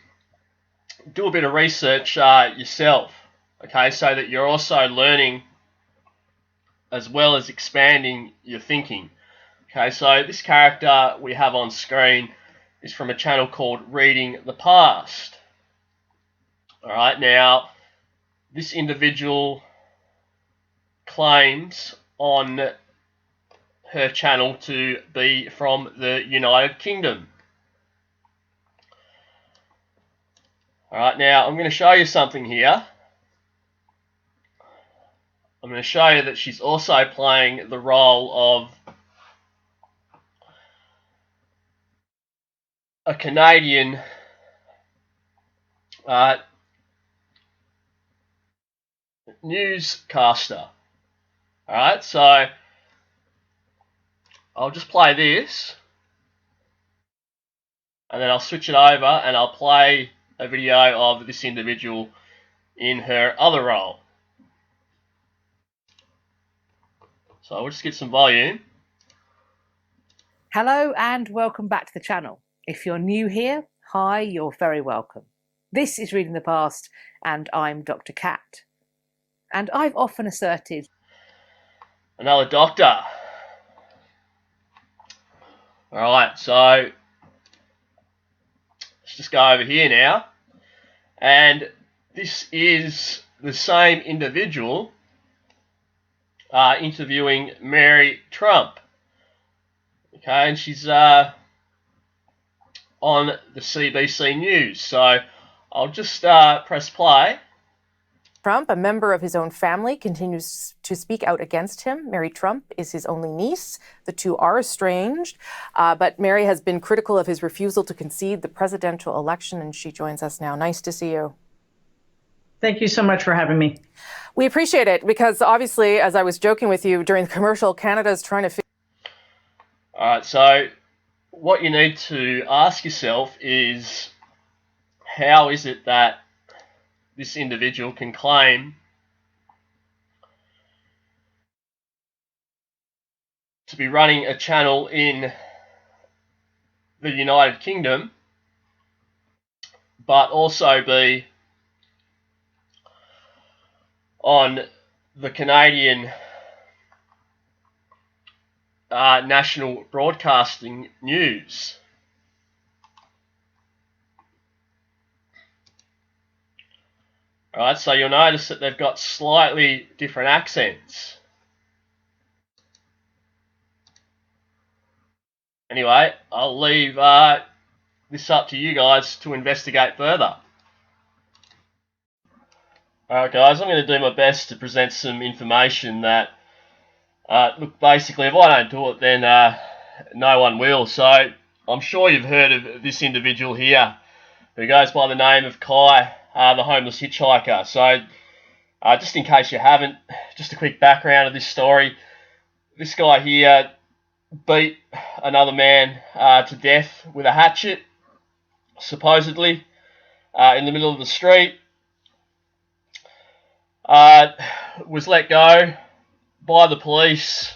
S1: do a bit of research yourself, okay, so that you're also learning as well as expanding your thinking. Okay, so this character we have on screen is from a channel called Reading the Past. Alright, now this individual claims on her channel to be from the United Kingdom. Alright, now I'm going to show you something here. I'm going to show you that she's also playing the role of a Canadian newscaster. Alright, so I'll just play this, and then I'll switch it over and I'll play a video of this individual in her other role. So we'll just get some volume.
S7: Hello and welcome back to the channel. If you're new here, hi, you're very welcome. This is Reading the Past and I'm Dr. Cat. And I've often asserted...
S1: Another doctor. Alright, so let's just go over here now. And this is the same individual interviewing Mary Trump. Okay, and she's on the CBC News. So I'll just press play.
S8: Trump, a member of his own family, continues to speak out against him. Mary Trump is his only niece. The two are estranged, but Mary has been critical of his refusal to concede the presidential election, and she joins us now. Nice to see you.
S9: Thank you so much for having me.
S8: We appreciate it because obviously, as I was joking with you during the commercial, Canada's trying to...
S1: All right, so what you need to ask yourself is, how is it that this individual can claim to be running a channel in the United Kingdom, but also be on the Canadian national broadcasting news? Alright, so you'll notice that they've got slightly different accents. Anyway, I'll leave this up to you guys to investigate further. Alright guys, I'm going to do my best to present some information that, look, basically if I don't do it then no one will. So I'm sure you've heard of this individual here who goes by the name of Kai, the homeless hitchhiker. So just in case you haven't, just a quick background of this story. This guy here beat another man to death with a hatchet, supposedly, in the middle of the street. Was let go by the police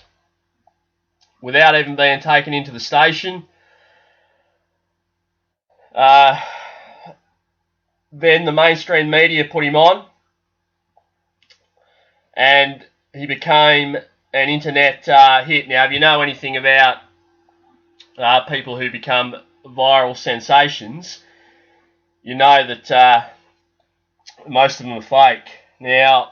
S1: without even being taken into the station. Then the mainstream media put him on, and he became an internet hit. Now, if you know anything about people who become viral sensations, you know that most of them are fake. Now,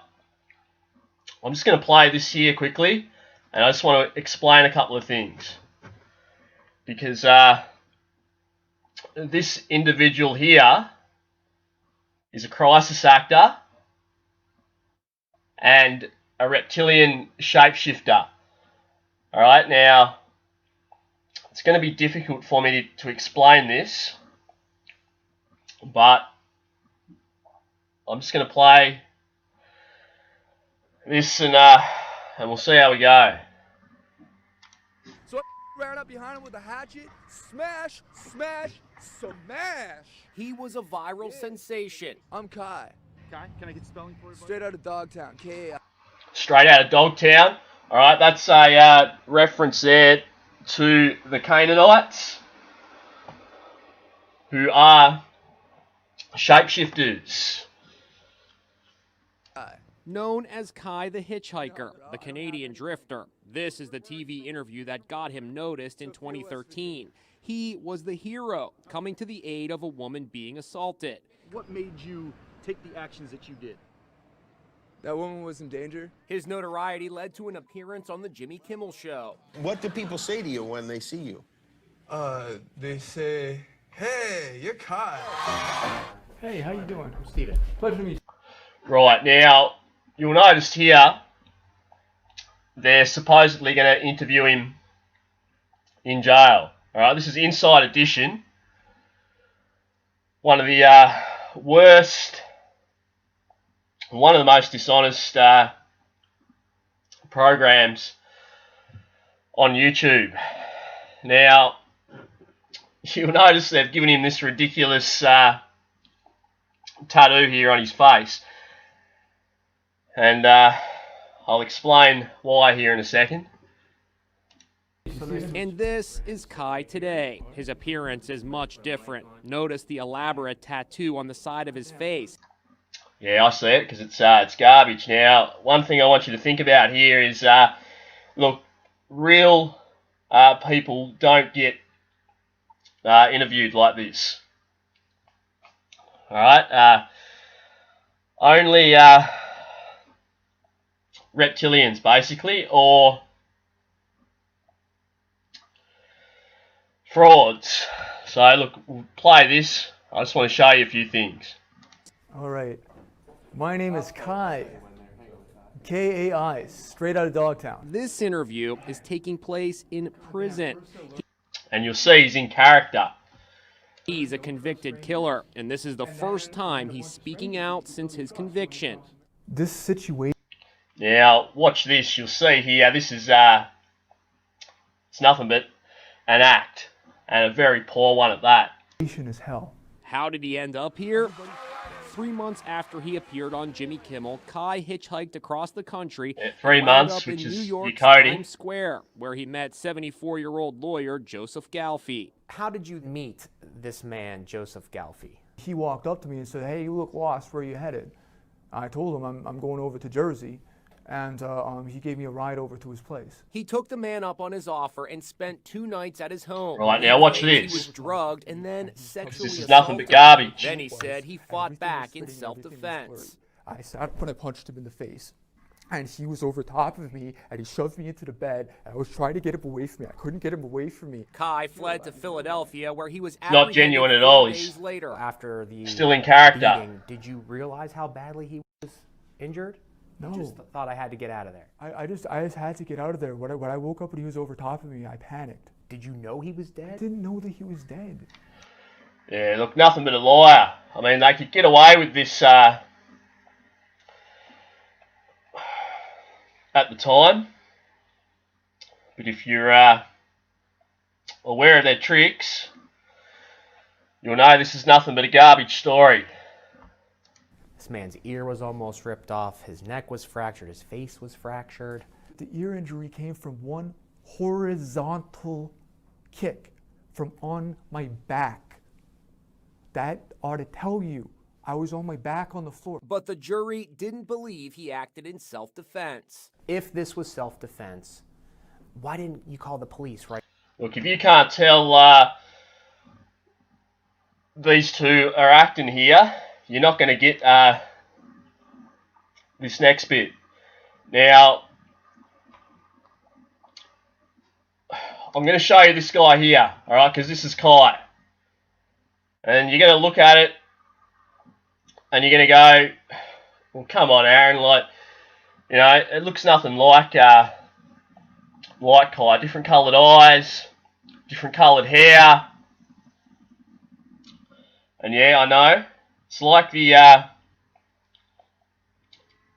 S1: I'm just going to play this here quickly, and I just want to explain a couple of things. Because this individual here is a crisis actor and a reptilian shapeshifter. Alright, now, it's going to be difficult for me to explain this, but I'm just going to play Listen, and we'll see how we go.
S10: So I ran up behind him with a hatchet, smash, smash, smash.
S11: He was a viral sensation.
S10: I'm Kai.
S12: Kai, can I get spelling for you?
S10: Straight out of Dogtown, K-A-I.
S1: Straight out of Dogtown. Alright, that's a reference there to the Canaanites, who are shapeshifters.
S11: Known as Kai the Hitchhiker, the Canadian drifter. This is the TV interview that got him noticed in 2013. He was the hero, coming to the aid of a woman being assaulted.
S12: What made you take the actions that you did?
S10: That woman was in danger.
S11: His notoriety led to an appearance on the Jimmy Kimmel Show.
S13: What do people say to you when they see you?
S10: They say, hey, you're Kai.
S12: Hey, how you doing? I'm Steven. Pleasure to meet you.
S1: Right, now, you'll notice here, they're supposedly going to interview him in jail. Alright, this is Inside Edition. One of the worst, one of the most dishonest programs on YouTube. Now, you'll notice they've given him this ridiculous tattoo here on his face. And I'll explain why here in a second.
S11: And this is Kai today. His appearance is much different. Notice the elaborate tattoo on the side of his face.
S1: Yeah, I see it because it's garbage. Now, one thing I want you to think about here is, look, real people don't get interviewed like this. All right, only reptilians, basically, or frauds. So, look, we'll play this. I just want to show you a few things.
S10: All right. My name is Kai. K-A-I, straight out of Dogtown.
S11: This interview is taking place in prison.
S1: And you'll see he's in character.
S11: He's a convicted killer, and this is the first time he's speaking out since his conviction.
S10: This situation.
S1: Now, watch this. You'll see here, this is, it's nothing but an act, and a very poor one at that.
S10: Is hell.
S11: How did he end up here? 3 months after he appeared on Jimmy Kimmel, Kai hitchhiked across the country.
S1: Yeah, 3 months, which is
S11: New York's
S1: your coding.
S11: Times Square, where he met 74-year-old lawyer Joseph Galfi.
S6: How did you meet this man, Joseph Galfi?
S10: He walked up to me and said, hey, you look lost. Where are you headed? I told him I'm going over to Jersey. And he gave me a ride over to his place.
S11: He took the man up on his offer and spent 2 nights at his home.
S1: Right, now watch
S11: He
S1: this.
S11: was drugged and then sexually
S1: This is
S11: assaulted.
S1: nothing but garbage.
S11: Then he said he fought back in self-defense.
S10: I sat up and I punched him in the face. And he was over top of me, and he shoved me into the bed. And I was trying to get him away from me. I couldn't get him away from me.
S11: Kai fled to Philadelphia, where he was
S1: Not genuine at all.
S11: 4
S1: He's
S11: days later.
S6: After the
S1: still in character.
S6: beating, did you realize how badly he was injured?
S10: No.
S6: I just thought I had to get out of there.
S10: I just had to get out of there. When I woke up and he was over top of me, I panicked.
S6: Did you know he was dead?
S10: I didn't know that he was dead.
S1: Yeah, look, nothing but a liar. I mean, they could get away with this at the time. But if you're aware of their tricks, you'll know this is nothing but a garbage story.
S6: This man's ear was almost ripped off, his neck was fractured, his face was fractured.
S10: The ear injury came from one horizontal kick from on my back. That ought to tell you I was on my back on the floor.
S11: But the jury didn't believe he acted in self-defense.
S6: If this was self-defense, why didn't you call the police, right?
S1: Look, if you can't tell these two are acting here, you're not going to get this next bit. Now, I'm going to show you this guy here, alright, because this is Kai. And you're going to look at it, and you're going to go, well, come on, Aaron, like, you know, it looks nothing like Kai. Different coloured eyes, different coloured hair. And yeah, I know. It's like the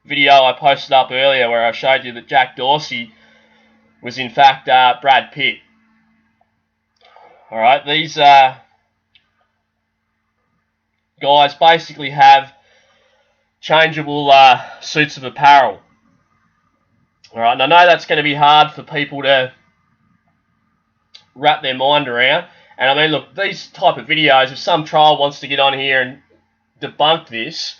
S1: video I posted up earlier where I showed you that Jack Dorsey was in fact Brad Pitt. Alright, these guys basically have changeable suits of apparel. Alright, and I know that's going to be hard for people to wrap their mind around. And I mean, look, these type of videos, if some troll wants to get on here and debunk this,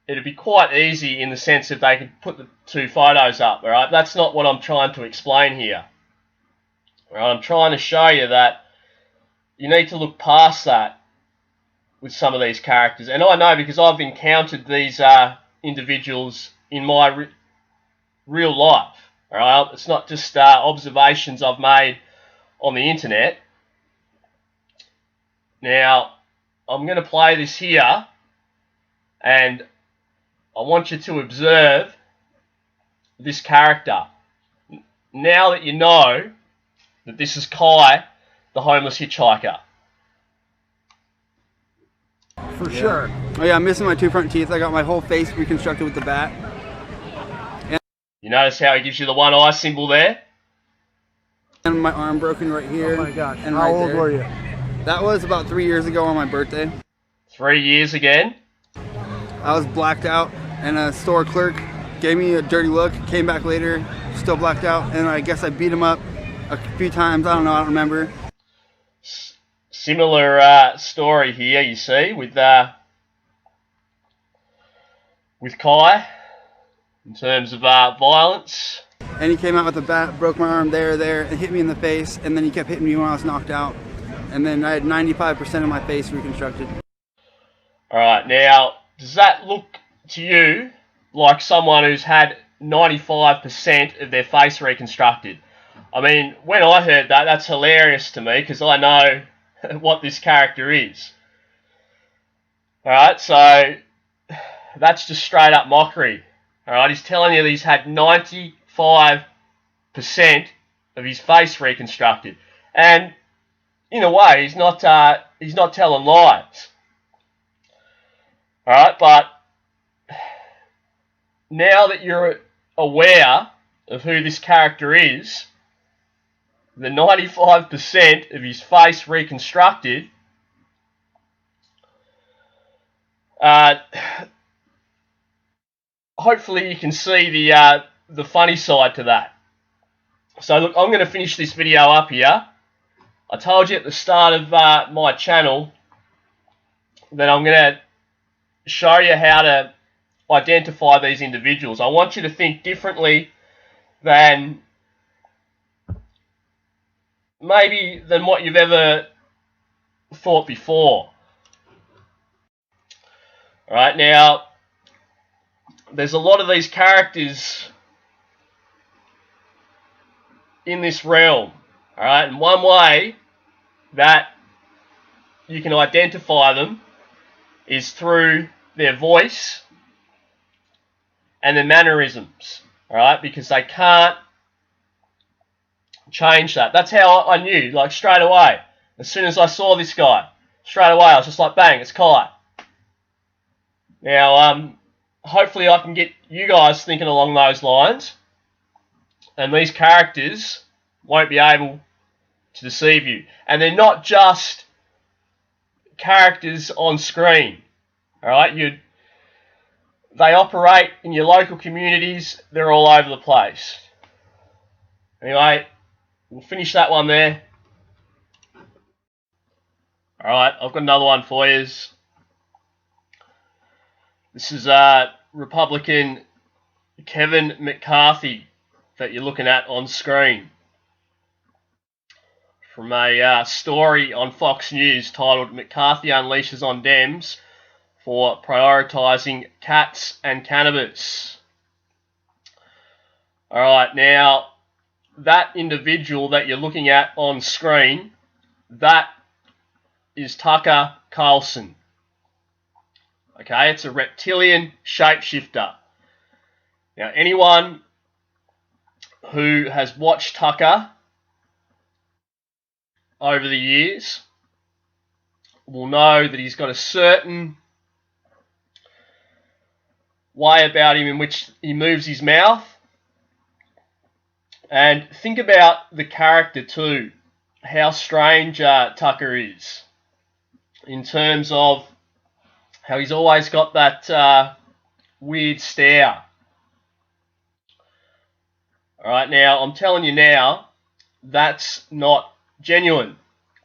S1: it'd be quite easy in the sense that they could put the two photos up, alright? That's not what I'm trying to explain here. Alright, I'm trying to show you that you need to look past that with some of these characters. And I know because I've encountered these individuals in my real life. Alright, it's not just observations I've made on the internet. Now, I'm going to play this here, and I want you to observe this character. Now that you know that this is Kai, the homeless hitchhiker.
S14: For sure. Oh yeah, I'm missing my two front teeth. I got my whole face reconstructed with the bat.
S1: You notice how he gives you the one eye symbol there?
S14: And my arm broken right here.
S12: Oh my gosh.
S14: And
S12: How
S14: right
S12: old
S14: there.
S12: were you?
S14: That was about 3 years ago on my birthday.
S1: 3 years again?
S14: I was blacked out, and a store clerk gave me a dirty look, came back later, still blacked out, and I guess I beat him up a few times. I don't know, I don't remember.
S1: Similar story here, you see, with Kai, in terms of violence.
S14: And he came out with a bat, broke my arm there, and hit me in the face, and then he kept hitting me when I was knocked out. And then I had 95% of my face reconstructed.
S1: Alright, now, does that look to you like someone who's had 95% of their face reconstructed? I mean, when I heard that, that's hilarious to me, because I know what this character is. Alright, so that's just straight up mockery. Alright, he's telling you that he's had 95% of his face reconstructed. And in a way, he's not telling lies. Alright, but now that you're aware of who this character is, the 95% of his face reconstructed, hopefully you can see the funny side to that. So look, I'm going to finish this video up here. I told you at the start of my channel that I'm going to show you how to identify these individuals. I want you to think differently than what you've ever thought before. Alright, now, there's a lot of these characters in this realm. Alright, and one way that you can identify them is through their voice and their mannerisms. Alright, because they can't change that. That's how I knew, like straight away. As soon as I saw this guy, straight away I was just like, bang, it's Kai. Now, hopefully I can get you guys thinking along those lines, and these characters won't be able to deceive you. And they're not just characters on screen. Alright, they operate in your local communities, they're all over the place. Anyway, we'll finish that one there. Alright, I've got another one for you. This is Republican Kevin McCarthy that you're looking at on screen, from a story on Fox News titled "McCarthy Unleashes on Dems for Prioritising Cats and Cannabis." Alright, now, that individual that you're looking at on screen, that is Tucker Carlson. Okay, it's a reptilian shapeshifter. Now, anyone who has watched Tucker over the years will know that he's got a certain way about him in which he moves his mouth. And think about the character too, how strange Tucker is, in terms of how he's always got that weird stare. Alright, now, I'm telling you now, that's not genuine.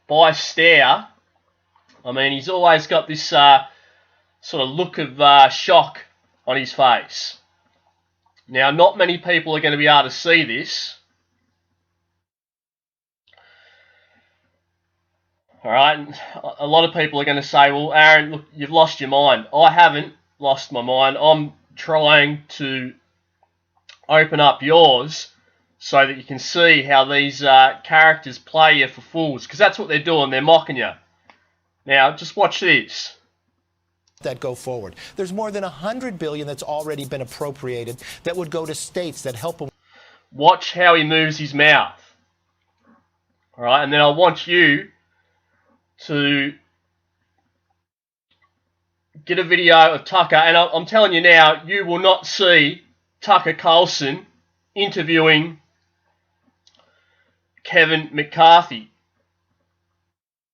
S1: By stare, I mean he's always got this sort of look of shock on his face. Now, not many people are going to be able to see this. Alright, a lot of people are going to say, well, Aaron, look, you've lost your mind. I haven't lost my mind. I'm trying to open up yours so that you can see how these characters play you for fools, because that's what they're doing. They're mocking you. Now, just watch this.
S15: That go forward. There's more than $100 billion that's already been appropriated that would go to states that help them.
S1: Watch how he moves his mouth. Alright, and then I want you to get a video of Tucker, and I'm telling you now, you will not see Tucker Carlson interviewing Kevin McCarthy.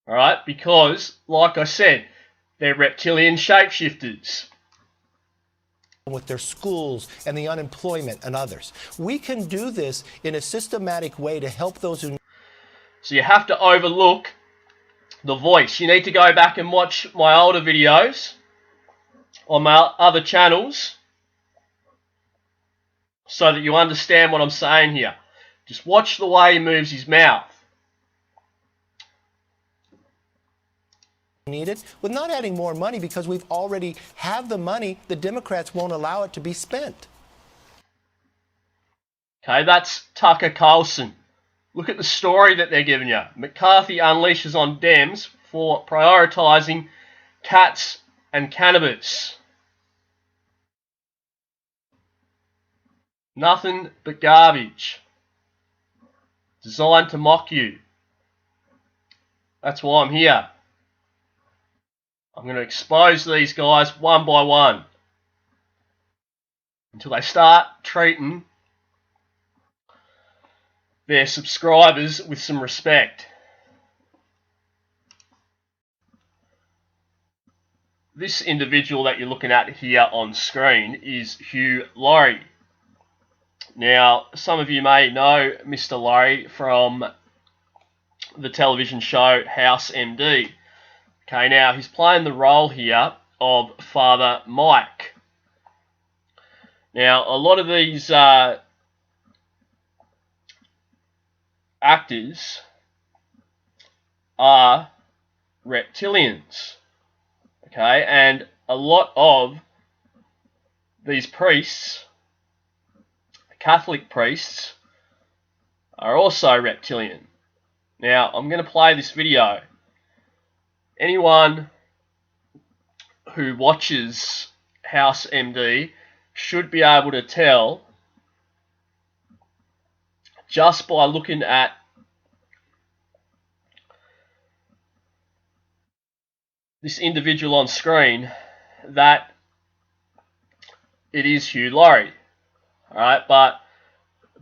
S1: Alright, because, like I said, they're reptilian shapeshifters.
S15: With their schools and the unemployment and others. We can do this in a systematic way to help those who...
S1: So you have to overlook the voice. You need to go back and watch my older videos on my other channels so that you understand what I'm saying here. Just watch the way he moves his mouth.
S15: Needed with not adding more money because we've already have the money. The Democrats won't allow it to be spent.
S1: Okay, that's Tucker Carlson. Look at the story that they're giving you. McCarthy unleashes on Dems for prioritising cats and cannabis. Nothing but garbage. Designed to mock you. That's why I'm here. I'm going to expose these guys one by one until they start treating their subscribers with some respect. This individual that you're looking at here on screen is Hugh Laurie. Now, some of you may know Mr. Laurie from the television show House MD. Okay, now he's playing the role here of Father Mike. Now, a lot of these actors are reptilians. Okay, and a lot of these priests, Catholic priests, are also reptilian. Now, I'm going to play this video. Anyone who watches House MD should be able to tell just by looking at this individual on screen that it is Hugh Laurie. Alright, but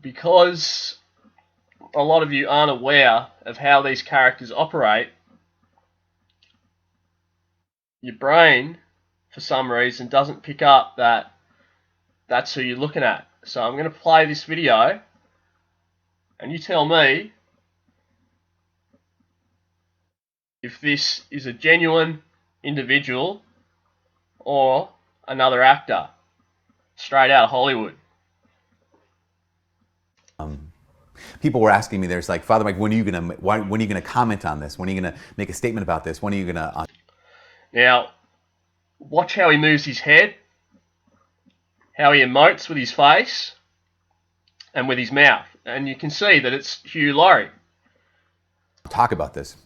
S1: because a lot of you aren't aware of how these characters operate, your brain, for some reason, doesn't pick up that that's who you're looking at. So I'm going to play this video, and you tell me if this is a genuine individual or another actor straight out of Hollywood.
S16: People were asking me, there's like, Father Mike, when are you gonna comment on this? When are you gonna make a statement about this? When are you gonna?
S1: Now, watch how he moves his head, how he emotes with his face, and with his mouth, and you can see that it's Hugh Laurie.
S16: Talk about this.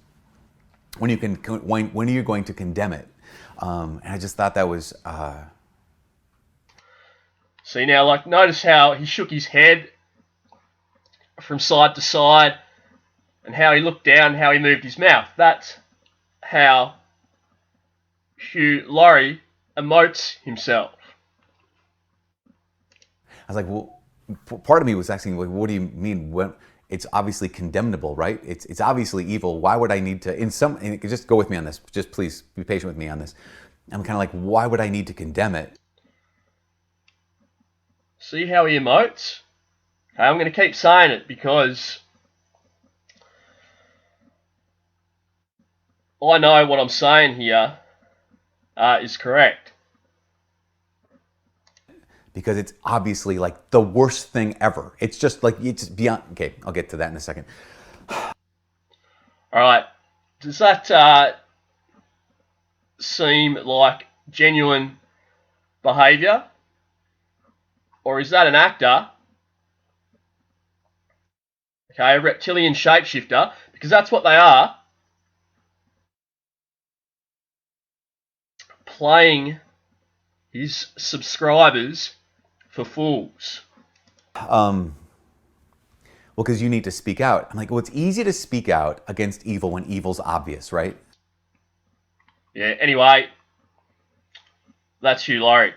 S16: When are you going to condemn it? And I just thought that was.
S1: See now, like, notice how he shook his head from side to side, and how he looked down, how he moved his mouth. That's how Hugh Laurie emotes himself.
S16: I was like, well, part of me was asking, like, what do you mean? When it's obviously condemnable, right? It's obviously evil. Why would I need to, and just go with me on this, just please be patient with me on this. I'm kind of like, why would I need to condemn it?
S1: See how he emotes? Okay, I'm going to keep saying it because I know what I'm saying here is correct.
S16: Because it's obviously like the worst thing ever. It's just like, it's beyond, okay, I'll get to that in a second.
S1: Alright, does that seem like genuine behaviour? Or is that an actor, okay, a reptilian shapeshifter, because that's what they are, playing his subscribers for fools?
S16: Well, because you need to speak out. I'm like, well, it's easy to speak out against evil when evil's obvious, right?
S1: Yeah, anyway, that's Hugh Laurie.